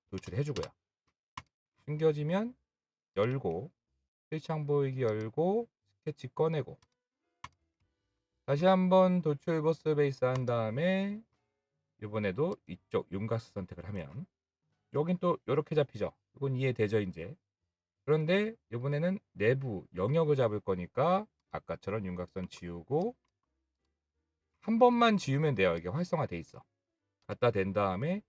도출해 주고요. 숨겨지면 열고 실창 보이기 열고 스케치 꺼내고 다시 한번 도출 보스 베이스 한 다음에 이번에도 이쪽 윤곽선 선택을 하면 여긴 또 이렇게 잡히죠. 이건 이해되죠 이제. 그런데 이번에는 내부 영역을 잡을 거니까 아까처럼 윤곽선 지우고 한 번만 지우면 돼요. 이게 활성화돼 있어. 갖다 댄 다음에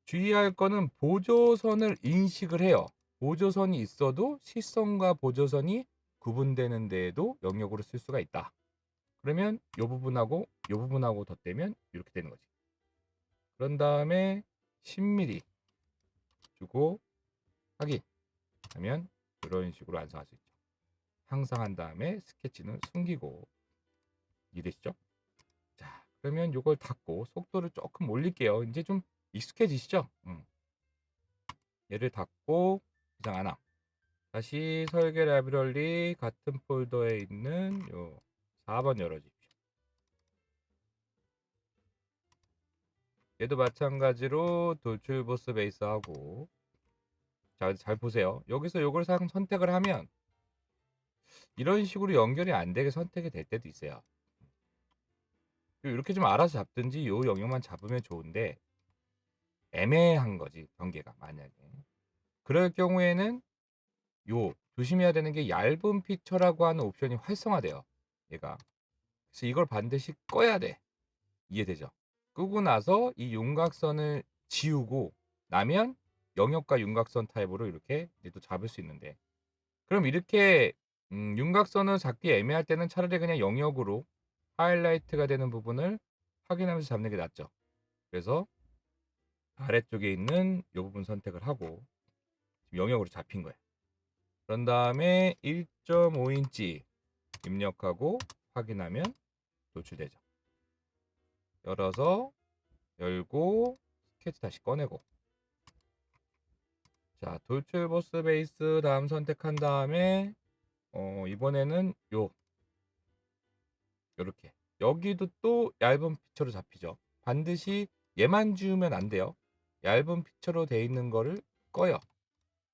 주의할 거는 보조선을 인식을 해요. 보조선이 있어도 실선과 보조선이 구분되는 데에도 영역으로 쓸 수가 있다. 그러면 이 부분하고 이 부분하고 덧대면 이렇게 되는 거지. 그런 다음에 10mm 주고 확인하면 이런 식으로 완성할 수 있죠. 항상 한 다음에 스케치는 숨기고. 이해되시죠? 자, 그러면 요걸 닫고 속도를 조금 올릴게요. 이제 좀 익숙해지시죠? 얘를 닫고 이상 안 함. 다시 설계 라이브러리 같은 폴더에 있는 요 4번 열어주십시오. 얘도 마찬가지로 돌출 보스 베이스하고, 자, 잘 보세요. 여기서 요걸 선택을 하면 이런 식으로 연결이 안 되게 선택이 될 때도 있어요. 이렇게 좀 알아서 잡든지 요 영역만 잡으면 좋은데 애매한 거지, 경계가. 만약에 그럴 경우에는 요 조심해야 되는 게 얇은 피처라고 하는 옵션이 활성화돼요, 얘가. 그래서 이걸 반드시 꺼야 돼. 이해되죠? 끄고 나서 이 윤곽선을 지우고 나면 영역과 윤곽선 타입으로 이렇게 얘도 잡을 수 있는데, 그럼 이렇게 윤곽선을 잡기 애매할 때는 차라리 그냥 영역으로 하이라이트가 되는 부분을 확인하면서 잡는 게 낫죠. 그래서 아래쪽에 있는 이 부분 선택을 하고 지금 영역으로 잡힌 거예요. 그런 다음에 1.5인치 입력하고 확인하면 노출되죠. 열어서 열고 스케치 다시 꺼내고. 자, 돌출 보스 베이스 다음 선택한 다음에 이번에는 요렇게 여기도 또 얇은 피처로 잡히죠. 반드시 얘만 지우면 안 돼요. 얇은 피처로 돼 있는 거를 꺼요.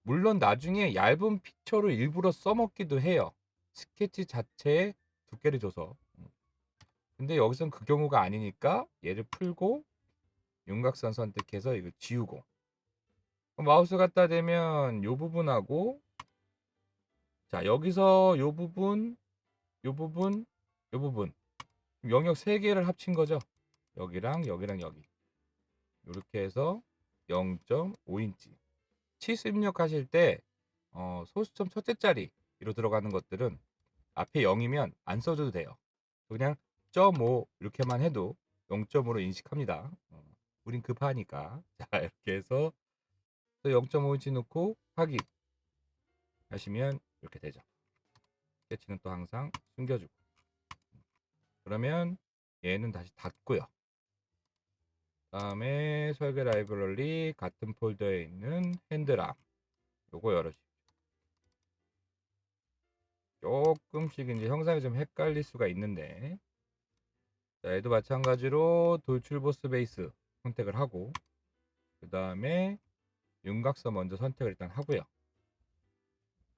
물론 나중에 얇은 피처로 일부러 써먹기도 해요, 스케치 자체에 두께를 줘서. 근데 여기선 그 경우가 아니니까 얘를 풀고 윤곽선 선택해서 이거 지우고, 마우스 갖다 대면 요 부분하고, 자, 여기서 요 부분, 요 부분, 요 부분 영역 3개를 합친 거죠. 여기랑 여기랑 여기 이렇게 해서 0.5인치 치수 입력하실 때 소수점 첫째 자리로 들어가는 것들은 앞에 0이면 안 써줘도 돼요. 그냥 0.5 이렇게만 해도 0.5로 인식합니다. 우린 급하니까. 자, 이렇게 해서 0.5인치 넣고 확인 하시면 이렇게 되죠. 스케치는 또 항상 숨겨주고. 그러면 얘는 다시 닫고요. 다음에 설계 라이브러리 같은 폴더에 있는 핸드람 요거 열어주십시오. 조금씩 이제 형상이 좀 헷갈릴 수가 있는데, 자, 얘도 마찬가지로 돌출 보스 베이스 선택을 하고 그 다음에 윤곽선 먼저 선택을 일단 하고요.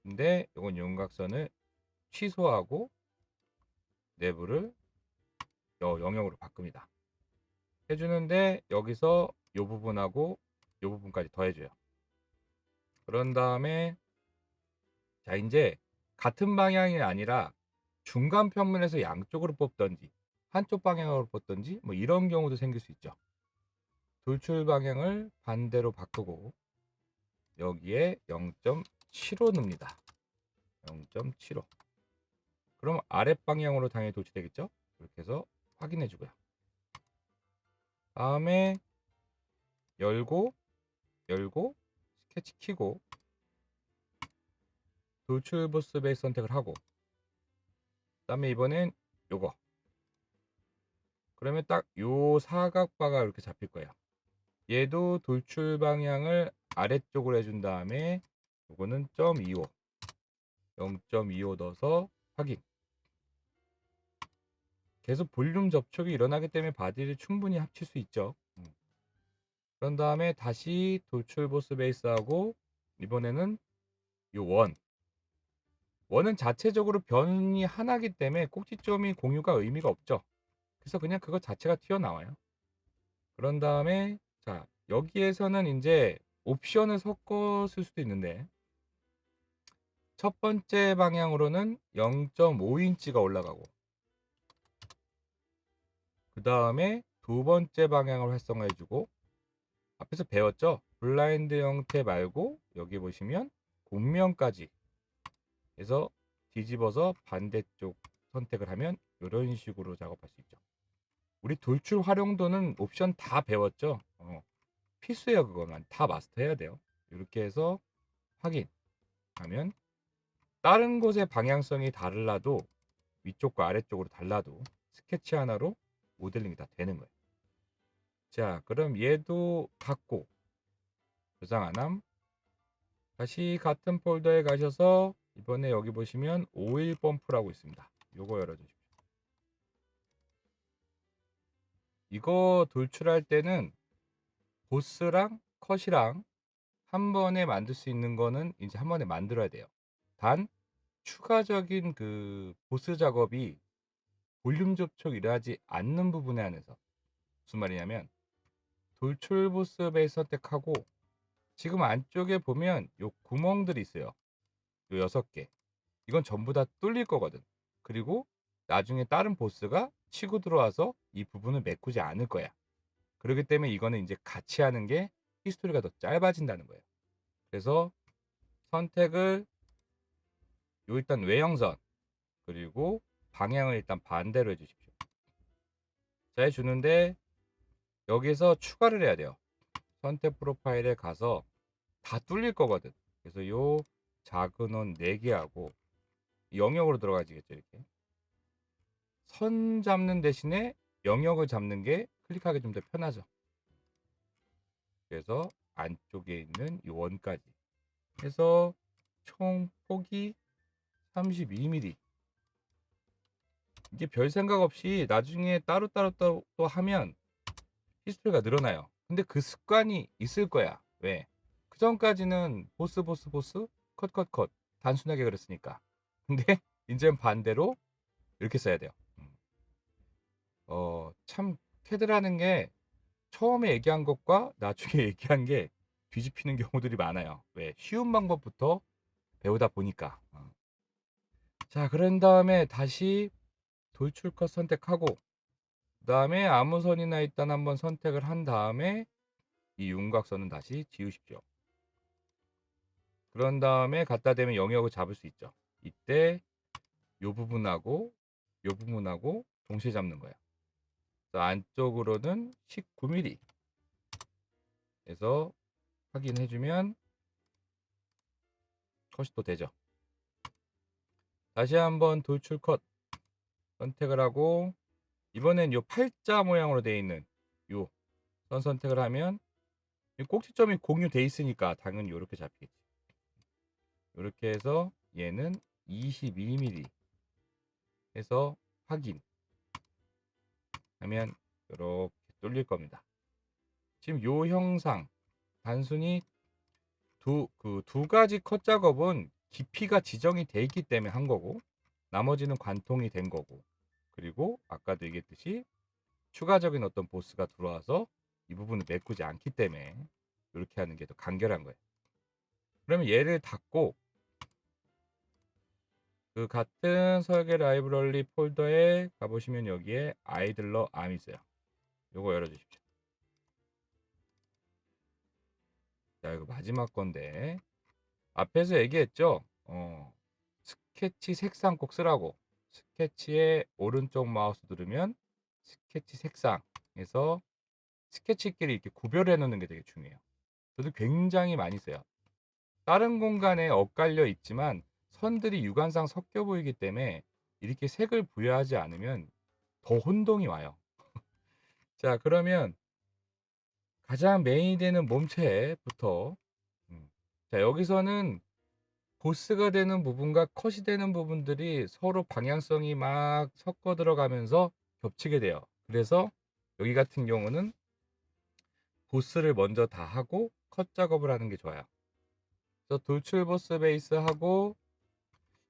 근데 요건 윤곽선을 취소하고 내부를 영역으로 바꿉니다. 해주는데 여기서 요 부분하고 요 부분까지 더해줘요. 그런 다음에 자, 이제 같은 방향이 아니라 중간 평면에서 양쪽으로 뽑던지 한쪽 방향으로 뽑던지 뭐 이런 경우도 생길 수 있죠. 돌출 방향을 반대로 바꾸고 여기에 0.75 넣습니다. 0.75. 그럼 아랫방향으로 당연히 돌출되겠죠. 이렇게 해서 확인해 주고요. 다음에 열고 스케치 키고 돌출 보스 베이스 선택을 하고 그 다음에 이번엔 요거, 그러면 딱 요 사각바가 이렇게 잡힐 거예요. 얘도 돌출 방향을 아래쪽으로 해준 다음에 요거는 0.25 0.25 넣어서 확인. 계속 볼륨 접촉이 일어나기 때문에 바디를 충분히 합칠 수 있죠. 그런 다음에 다시 돌출 보스 베이스하고 이번에는 요 원은 자체적으로 변이 하나기 때문에 꼭지점이 공유가 의미가 없죠. 그래서 그냥 그거 자체가 튀어나와요. 그런 다음에 자, 여기에서는 이제 옵션을 섞어 쓸 수도 있는데 첫 번째 방향으로는 0.5인치가 올라가고 그 다음에 두 번째 방향을 활성화해주고, 앞에서 배웠죠? 블라인드 형태 말고 여기 보시면 곡면까지 해서 뒤집어서 반대쪽 선택을 하면 이런 식으로 작업할 수 있죠. 우리 돌출 활용도는 옵션 다 배웠죠? 필수예요. 그거만 다 마스터해야 돼요. 이렇게 해서 확인하면 다른 곳의 방향성이 달라도 위쪽과 아래쪽으로 달라도 스케치 하나로 모델링이 다 되는 거예요. 자, 그럼 얘도 닫고 저장 안 함. 다시 같은 폴더에 가셔서 이번에 여기 보시면 오일 펌프라고 있습니다. 요거 열어주십시오. 이거 돌출할 때는 보스랑 컷이랑 한 번에 만들 수 있는 거는 이제 한 번에 만들어야 돼요. 단 추가적인 그 보스 작업이 볼륨 접촉 일하지 않는 부분에 한해서, 무슨 말이냐면 돌출 보스 베이스 선택하고 지금 안쪽에 보면 요 구멍들이 있어요. 요 6개. 이건 전부 다 뚫릴 거거든. 그리고 나중에 다른 보스가 치고 들어와서 이 부분을 메꾸지 않을 거야. 그렇기 때문에 이거는 이제 같이 하는 게 히스토리가 더 짧아진다는 거예요. 그래서 선택을 요 일단 외형선 그리고 방향을 일단 반대로 해주십시오. 자, 해주는데 여기서 추가를 해야 돼요. 선택 프로파일에 가서 다 뚫릴 거거든. 그래서 요 작은 원 4개 하고 영역으로 들어가지겠죠. 이렇게 선 잡는 대신에 영역을 잡는 게 클릭하기 좀 더 편하죠. 그래서 안쪽에 있는 이 원까지 해서 총 폭이 32mm. 이게 별 생각 없이 나중에 따로따로 또 하면 히스토리가 늘어나요. 근데 그 습관이 있을 거야. 왜? 그 전까지는 보스 컷 단순하게 그랬으니까. 근데 이제는 반대로 이렇게 써야 돼요. 참 캐드라는 게 처음에 얘기한 것과 나중에 얘기한 게 뒤집히는 경우들이 많아요. 왜? 쉬운 방법부터 배우다 보니까. 자, 그런 다음에 다시 돌출 컷 선택하고 그 다음에 아무 선이나 일단 한번 선택을 한 다음에 이 윤곽선은 다시 지우십시오. 그런 다음에 갖다 대면 영역을 잡을 수 있죠. 이때 요 부분하고 요 부분하고 동시에 잡는 거예요. 그래서 안쪽으로는 19mm 해서 확인해주면 컷이 또 되죠. 다시 한번 돌출 컷 선택을 하고 이번엔 요 팔자 모양으로 되어 있는 요 선 선택을 하면 꼭지점이 공유돼 있으니까 당연히 이렇게 잡히겠지. 이렇게 해서 얘는 22mm 해서 확인 하면 이렇게 뚫릴 겁니다. 지금 요 형상 단순히 두 가지 컷 작업은 깊이가 지정이 돼 있기 때문에 한 거고 나머지는 관통이 된 거고, 그리고 아까도 얘기했듯이 추가적인 어떤 보스가 들어와서 이 부분을 메꾸지 않기 때문에 이렇게 하는 게 더 간결한 거예요. 그러면 얘를 닫고 그 같은 설계 라이브러리 폴더에 가보시면 여기에 아이들러 암이 있어요. 요거 열어주십시오. 자, 이거 마지막 건데 앞에서 얘기했죠. 스케치 색상 꼭 쓰라고. 스케치의 오른쪽 마우스 누르면 스케치 색상에서 스케치끼리 이렇게 구별해 놓는 게 되게 중요해요. 저도 굉장히 많이 써요. 다른 공간에 엇갈려 있지만 선들이 육안상 섞여 보이기 때문에 이렇게 색을 부여하지 않으면 더 혼동이 와요. 자, 그러면 가장 메인이 되는 몸체부터 자, 여기서는 보스가 되는 부분과 컷이 되는 부분들이 서로 방향성이 막 섞어 들어가면서 겹치게 돼요. 그래서 여기 같은 경우는 보스를 먼저 다 하고 컷 작업을 하는 게 좋아요. 그래서 돌출 보스 베이스 하고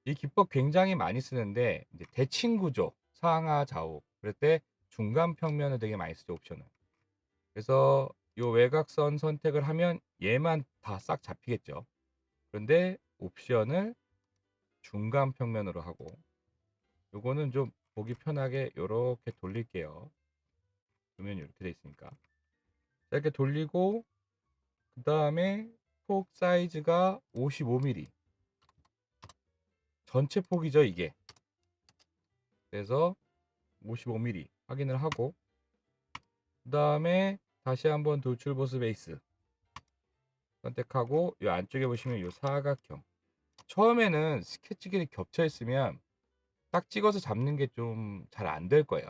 이 기법 굉장히 많이 쓰는데 이제 대칭 구조 상하 좌우 그럴 때 중간 평면을 되게 많이 쓰죠. 옵션을. 그래서 요 외곽선 선택을 하면 얘만 다 싹 잡히겠죠. 그런데 옵션을 중간 평면으로 하고 요거는 좀 보기 편하게 요렇게 돌릴게요. 그러면 이렇게 돼 있으니까 이렇게 돌리고 그 다음에 폭 사이즈가 55mm 전체 폭이죠 이게. 그래서 55mm 확인을 하고 그 다음에 다시 한번 돌출 보스 베이스 선택하고 이 안쪽에 보시면 이 사각형 처음에는 스케치길이 겹쳐 있으면 딱 찍어서 잡는 게 좀 잘 안 될 거예요.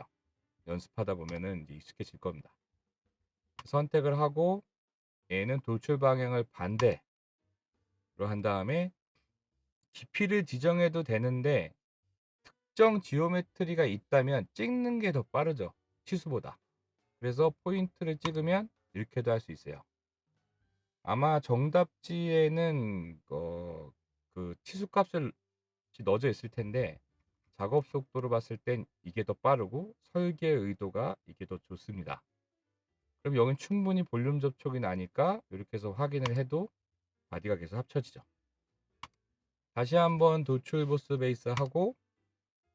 연습하다 보면은 이제 익숙해질 겁니다. 선택을 하고 얘는 돌출 방향을 반대로 한 다음에 깊이를 지정해도 되는데 특정 지오메트리가 있다면 찍는 게 더 빠르죠. 치수보다. 그래서 포인트를 찍으면 이렇게도 할 수 있어요. 아마 정답지에는 그 치수 값을 넣어져 있을 텐데 작업 속도로 봤을 땐 이게 더 빠르고 설계 의도가 이게 더 좋습니다. 그럼 여긴 충분히 볼륨 접촉이 나니까 이렇게 해서 확인을 해도 바디가 계속 합쳐지죠. 다시 한번 도출 보스 베이스 하고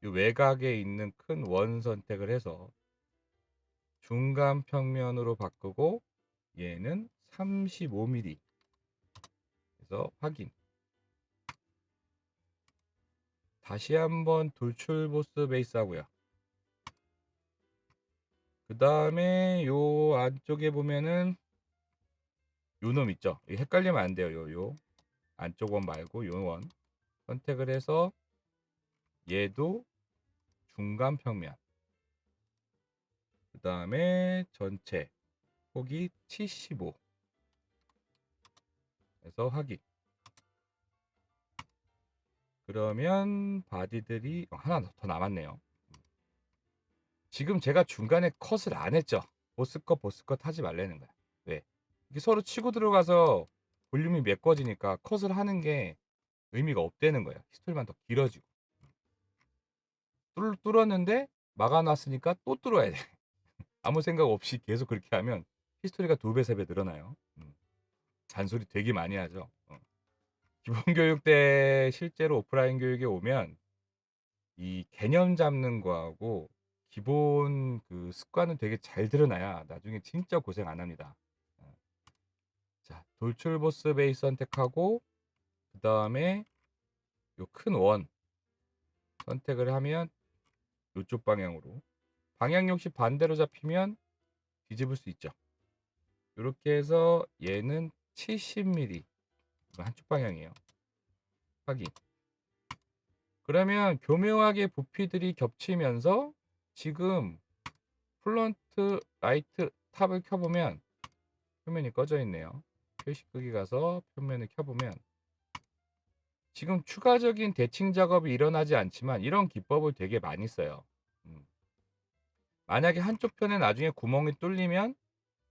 이 외곽에 있는 큰 원 선택을 해서 중간 평면으로 바꾸고 얘는 35mm 그래서 확인. 다시 한번 돌출 보스 베이스 하고요. 그 다음에 요 안쪽에 보면은 요 놈 있죠. 헷갈리면 안 돼요. 요 안쪽 원 말고 요 원 선택을 해서 얘도 중간 평면. 그 다음에 전체 폭이 75 해서 확인. 그러면 바디들이 하나 더 남았네요. 지금 제가 중간에 컷을 안 했죠. 보스컷 하지 말라는 거야. 왜? 이게 서로 치고 들어가서 볼륨이 메꿔지니까 컷을 하는 게 의미가 없다는 거예요. 히스토리만 더 길어지고. 뚫었는데 막아놨으니까 또 뚫어야 돼. 아무 생각 없이 계속 그렇게 하면 히스토리가 2배, 3배 늘어나요. 잔소리 되게 많이 하죠. 기본교육 때 실제로 오프라인 교육에 오면 이 개념 잡는 거하고 기본 그 습관은 되게 잘 드러나야 나중에 진짜 고생 안 합니다. 자, 돌출 보스 베이스 선택하고 그 다음에 요 큰 원 선택을 하면 이쪽 방향으로 방향 역시 반대로 잡히면 뒤집을 수 있죠. 이렇게 해서 얘는 70mm 한쪽 방향이에요. 확인. 그러면 교묘하게 부피들이 겹치면서 지금 플런트 라이트 탑을 켜보면 표면이 꺼져 있네요. 표시 끄기 가서 표면을 켜보면 지금 추가적인 대칭 작업이 일어나지 않지만 이런 기법을 되게 많이 써요. 만약에 한쪽 편에 나중에 구멍이 뚫리면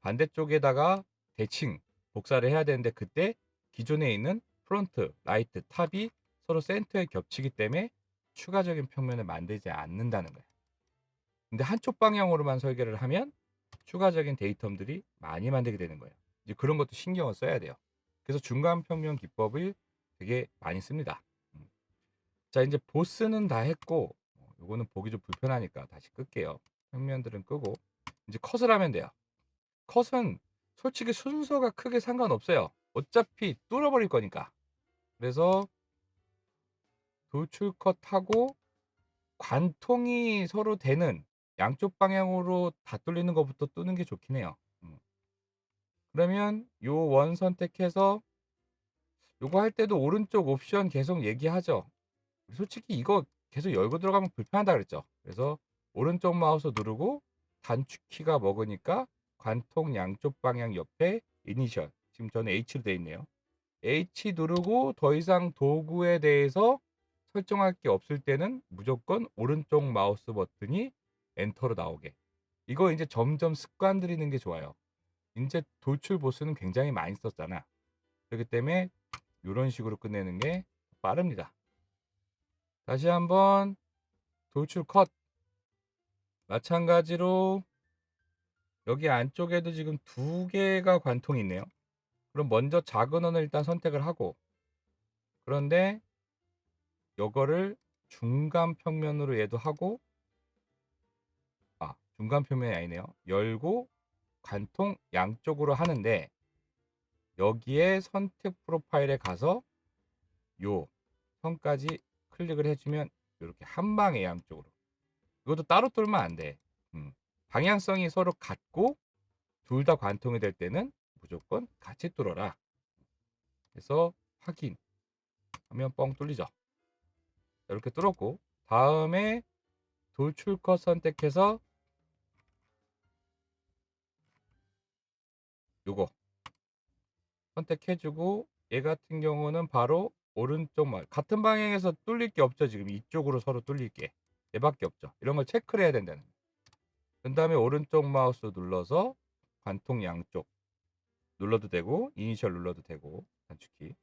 반대쪽에다가 대칭 복사를 해야 되는데 그때 기존에 있는 프론트 라이트 탑이 서로 센터에 겹치기 때문에 추가적인 평면을 만들지 않는다는 거예요. 근데 한쪽 방향으로만 설계를 하면 추가적인 데이텀들이 많이 만들게 되는 거예요. 이제 그런 것도 신경을 써야 돼요. 그래서 중간 평면 기법을 되게 많이 씁니다. 자, 이제 보스는 다 했고 요거는 보기 좀 불편하니까 다시 끌게요. 평면들은 끄고 이제 컷을 하면 돼요. 컷은 솔직히 순서가 크게 상관없어요. 어차피 뚫어버릴 거니까. 그래서 돌출 컷하고 관통이 서로 되는 양쪽 방향으로 다 뚫리는 것부터 뜨는 게 좋긴 해요. 그러면 요 원 선택해서 요거 할 때도 오른쪽 옵션 계속 얘기하죠. 솔직히 이거 계속 열고 들어가면 불편하다 그랬죠. 그래서 오른쪽 마우스 누르고 단축키가 먹으니까 관통 양쪽 방향 옆에 이니셜 지금 저는 H로 되어 있네요. H 누르고 더 이상 도구에 대해서 설정할 게 없을 때는 무조건 오른쪽 마우스 버튼이 엔터로 나오게. 이거 이제 점점 습관 들이는 게 좋아요. 이제 돌출 보스는 굉장히 많이 썼잖아. 그렇기 때문에 이런 식으로 끝내는 게 빠릅니다. 다시 한번 돌출 컷. 마찬가지로 여기 안쪽에도 지금 2개가 관통이 있네요. 그럼 먼저 작은 원을 일단 선택을 하고 그런데 요거를 중간 평면으로 얘도 하고 중간 평면이 아니네요. 열고 관통 양쪽으로 하는데 여기에 선택 프로파일에 가서 요 선까지 클릭을 해주면 이렇게 한 방에 양쪽으로 이것도 따로 뚫으면 안 돼. 방향성이 서로 같고 둘 다 관통이 될 때는 무조건 같이 뚫어라. 그래서 확인. 하면 뻥 뚫리죠. 이렇게 뚫었고, 다음에 돌출컷 선택해서 요거 선택해주고, 얘 같은 경우는 바로 오른쪽만 같은 방향에서 뚫릴 게 없죠. 지금 이쪽으로 서로 뚫릴 게 얘밖에 없죠. 이런 걸 체크를 해야 된다는 거예요. 그 다음에 오른쪽 마우스 눌러서 관통 양쪽 눌러도 되고, 이니셜 눌러도 되고, 단축키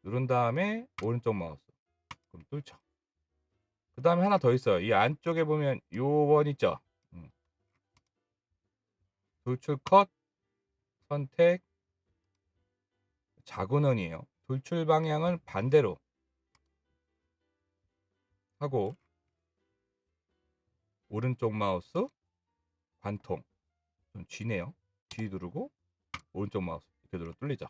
누른 다음에 오른쪽 마우스 그럼 뚫죠. 그 다음에 하나 더 있어요. 이 안쪽에 보면 요 원 있죠. 돌출 컷 선택 작은 원이에요. 돌출 방향은 반대로 하고, 오른쪽 마우스 관통 좀 G네요. G 누르고 오른쪽 마우스 이렇게 눌러 뚫리죠.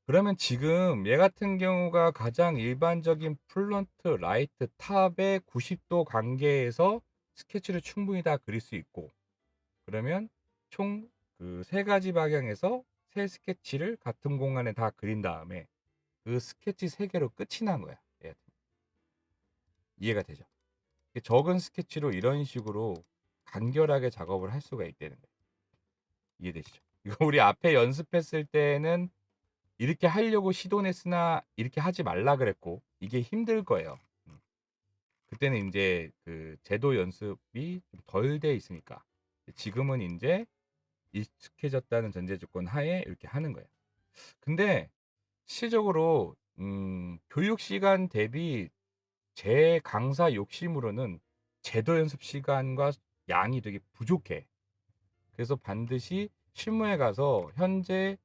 그러면 지금 얘 같은 경우가 가장 일반적인 플런트 라이트 탑의 90도 관계에서 스케치를 충분히 다 그릴 수 있고, 그러면 총 그 세 가지 방향에서 세 스케치를 같은 공간에 다 그린 다음에 그 스케치 세 개로 끝이 난 거야. 얘. 이해가 되죠? 적은 스케치로 이런 식으로 간결하게 작업을 할 수가 있다는 거예요. 이해되시죠? 이거 우리 앞에 연습했을 때는 이렇게 하려고 시도했으나 이렇게 하지 말라 그랬고, 이게 힘들 거예요. 그때는 이제 그 제도 연습이 좀 덜 돼 있으니까. 지금은 이제 익숙해졌다는 전제 조건 하에 이렇게 하는 거예요. 근데 실질적으로 교육 시간 대비 제 강사 욕심으로는 제도 연습 시간과 양이 되게 부족해. 그래서 반드시 실무에 가서 현재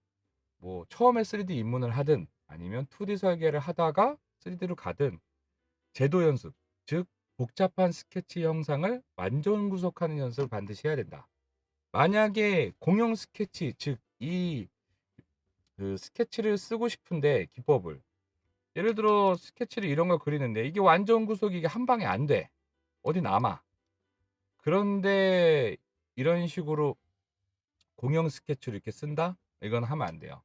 뭐 처음에 3D 입문을 하든 아니면 2D 설계를 하다가 3D로 가든 제도 연습, 즉 복잡한 스케치 형상을 완전 구속하는 연습을 반드시 해야 된다. 만약에 공용 스케치, 즉 이 그 스케치를 쓰고 싶은데 기법을, 예를 들어 스케치를 이런 걸 그리는데 이게 완전 구속이 이게 한 방에 안 돼. 어디 남아. 그런데 이런 식으로 공용 스케치를 이렇게 쓴다? 이건 하면 안 돼요.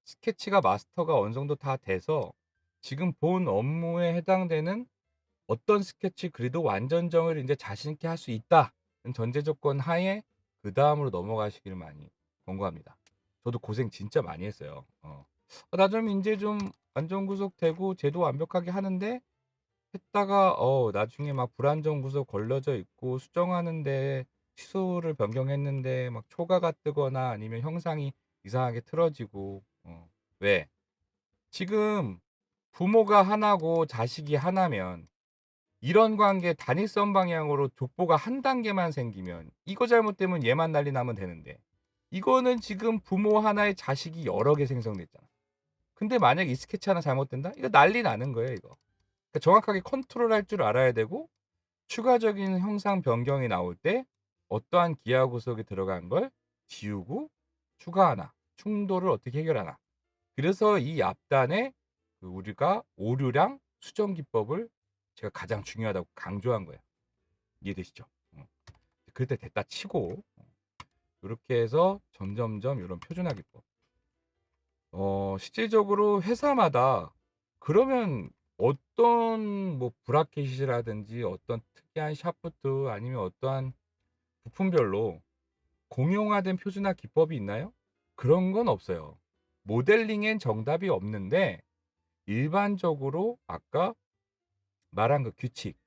스케치가 마스터가 어느 정도 다 돼서 지금 본 업무에 해당되는 어떤 스케치 그리도 완전정을 이제 자신 있게 할 수 있다는 전제 조건 하에 그 다음으로 넘어가시길 많이 권고합니다. 저도 고생 진짜 많이 했어요. 나 좀 이제 좀 완전 구속되고 제도 완벽하게 하는데 했다가 나중에 막 불안정 구속 걸려져 있고 수정하는데 취소를 변경했는데 막 초과가 뜨거나 아니면 형상이 이상하게 틀어지고. 왜? 지금 부모가 하나고 자식이 하나면 이런 관계 단일성 방향으로 족보가 한 단계만 생기면 이거 잘못되면 얘만 난리 나면 되는데, 이거는 지금 부모 하나의 자식이 여러 개 생성됐잖아. 근데 만약에 이 스케치 하나 잘못된다? 이거 난리 나는 거예요, 이거. 그러니까 정확하게 컨트롤할 줄 알아야 되고, 추가적인 형상 변경이 나올 때 어떠한 기하 구석이 들어간 걸 지우고 추가하나, 충돌을 어떻게 해결하나. 그래서 이 앞단에 그 우리가 오류량 수정 기법을 제가 가장 중요하다고 강조한 거예요. 이해되시죠? 그럴 때 됐다 치고 이렇게 해서 점점점 이런 표준화 기법. 실질적으로 회사마다 그러면 어떤 뭐 브라켓이라든지 어떤 특이한 샤프트 아니면 어떠한 부품별로 공용화된 표준화 기법이 있나요? 그런 건 없어요. 모델링엔 정답이 없는데 일반적으로 아까 말한 그 규칙,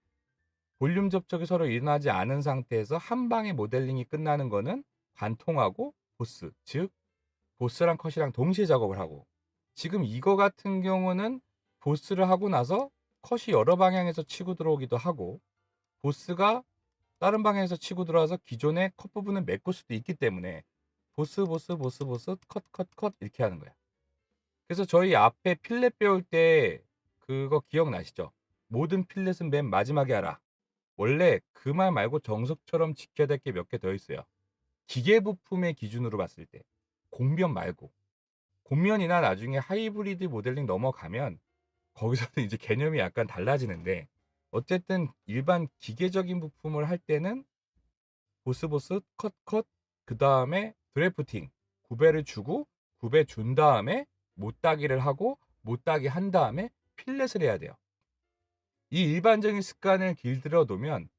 볼륨 접촉이 서로 일어나지 않은 상태에서 한 방에 모델링이 끝나는 거는 관통하고 보스, 즉 보스랑 컷이랑 동시에 작업을 하고, 지금 이거 같은 경우는 보스를 하고 나서 컷이 여러 방향에서 치고 들어오기도 하고 보스가 다른 방향에서 치고 들어와서 기존의 컷 부분을 메꿀 수도 있기 때문에 보스 보스 보스 보스 컷 컷 컷 이렇게 하는 거야. 그래서 저희 앞에 필렛 배울 때 그거 기억나시죠? 모든 필렛은 맨 마지막에 하라. 원래 그 말 말고 정석처럼 지켜야 될 게 몇 개 더 있어요. 기계 부품의 기준으로 봤을 때 공면 말고, 공면이나 나중에 하이브리드 모델링 넘어가면 거기서는 이제 개념이 약간 달라지는데, 어쨌든 일반 기계적인 부품을 할 때는 보스 보스 컷 컷 그 다음에 드래프팅 구배를 주고 구배 준 다음에 못따기를 하고 못하게 한 다음에 필렛을 해야 돼요. 이 일반적인 습관을 길들여 놓으면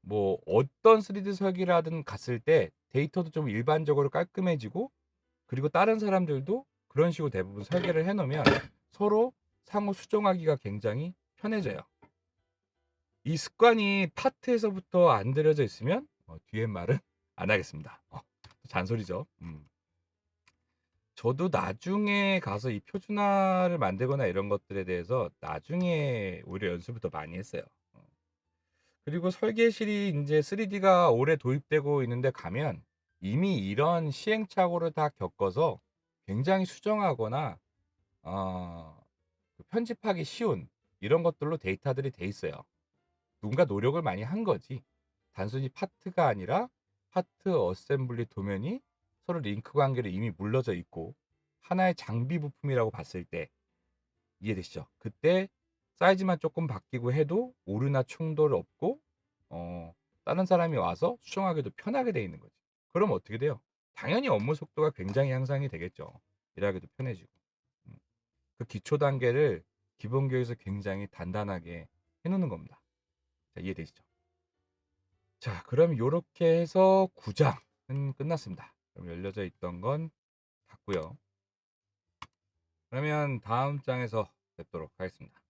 뭐 어떤 3D 설계를 하든 갔을 때 데이터도 좀 일반적으로 깔끔해지고, 그리고 다른 사람들도 그런 식으로 대부분 설계를 해 놓으면 서로 상호 수정하기가 굉장히 편해져요. 이 습관이 파트에서부터 안 들여져 있으면 뒤에 말은 안 하겠습니다. 잔소리죠. 저도 나중에 가서 이 표준화를 만들거나 이런 것들에 대해서 나중에 오히려 연습을 더 많이 했어요. 그리고 설계실이 인제 3D가 오래 도입되고 있는데 가면 이미 이런 시행착오를 다 겪어서 굉장히 수정하거나 어 그 편집하기 쉬운 이런 것들로 데이터들이 돼 있어요. 누군가 노력을 많이 한 거지. 단순히 파트가 아니라 파트 어셈블리 도면이 서로 링크 관계로 이미 물러져 있고 하나의 장비 부품이라고 봤을 때, 이해되시죠? 그때 사이즈만 조금 바뀌고 해도 오류나 충돌 없고 다른 사람이 와서 수정하기도 편하게 돼 있는 거지. 그럼 어떻게 돼요? 당연히 업무 속도가 굉장히 향상이 되겠죠. 일하기도 편해지고. 음. 그 기초 단계를 기본 교육에서 굉장히 단단하게 해 놓는 겁니다. 자, 이해되시죠? 자, 그럼 요렇게 해서 9 장은 끝났습니다. 그럼 열려져 있던 건 닫고요. 그러면 다음 장에서 뵙도록 하겠습니다.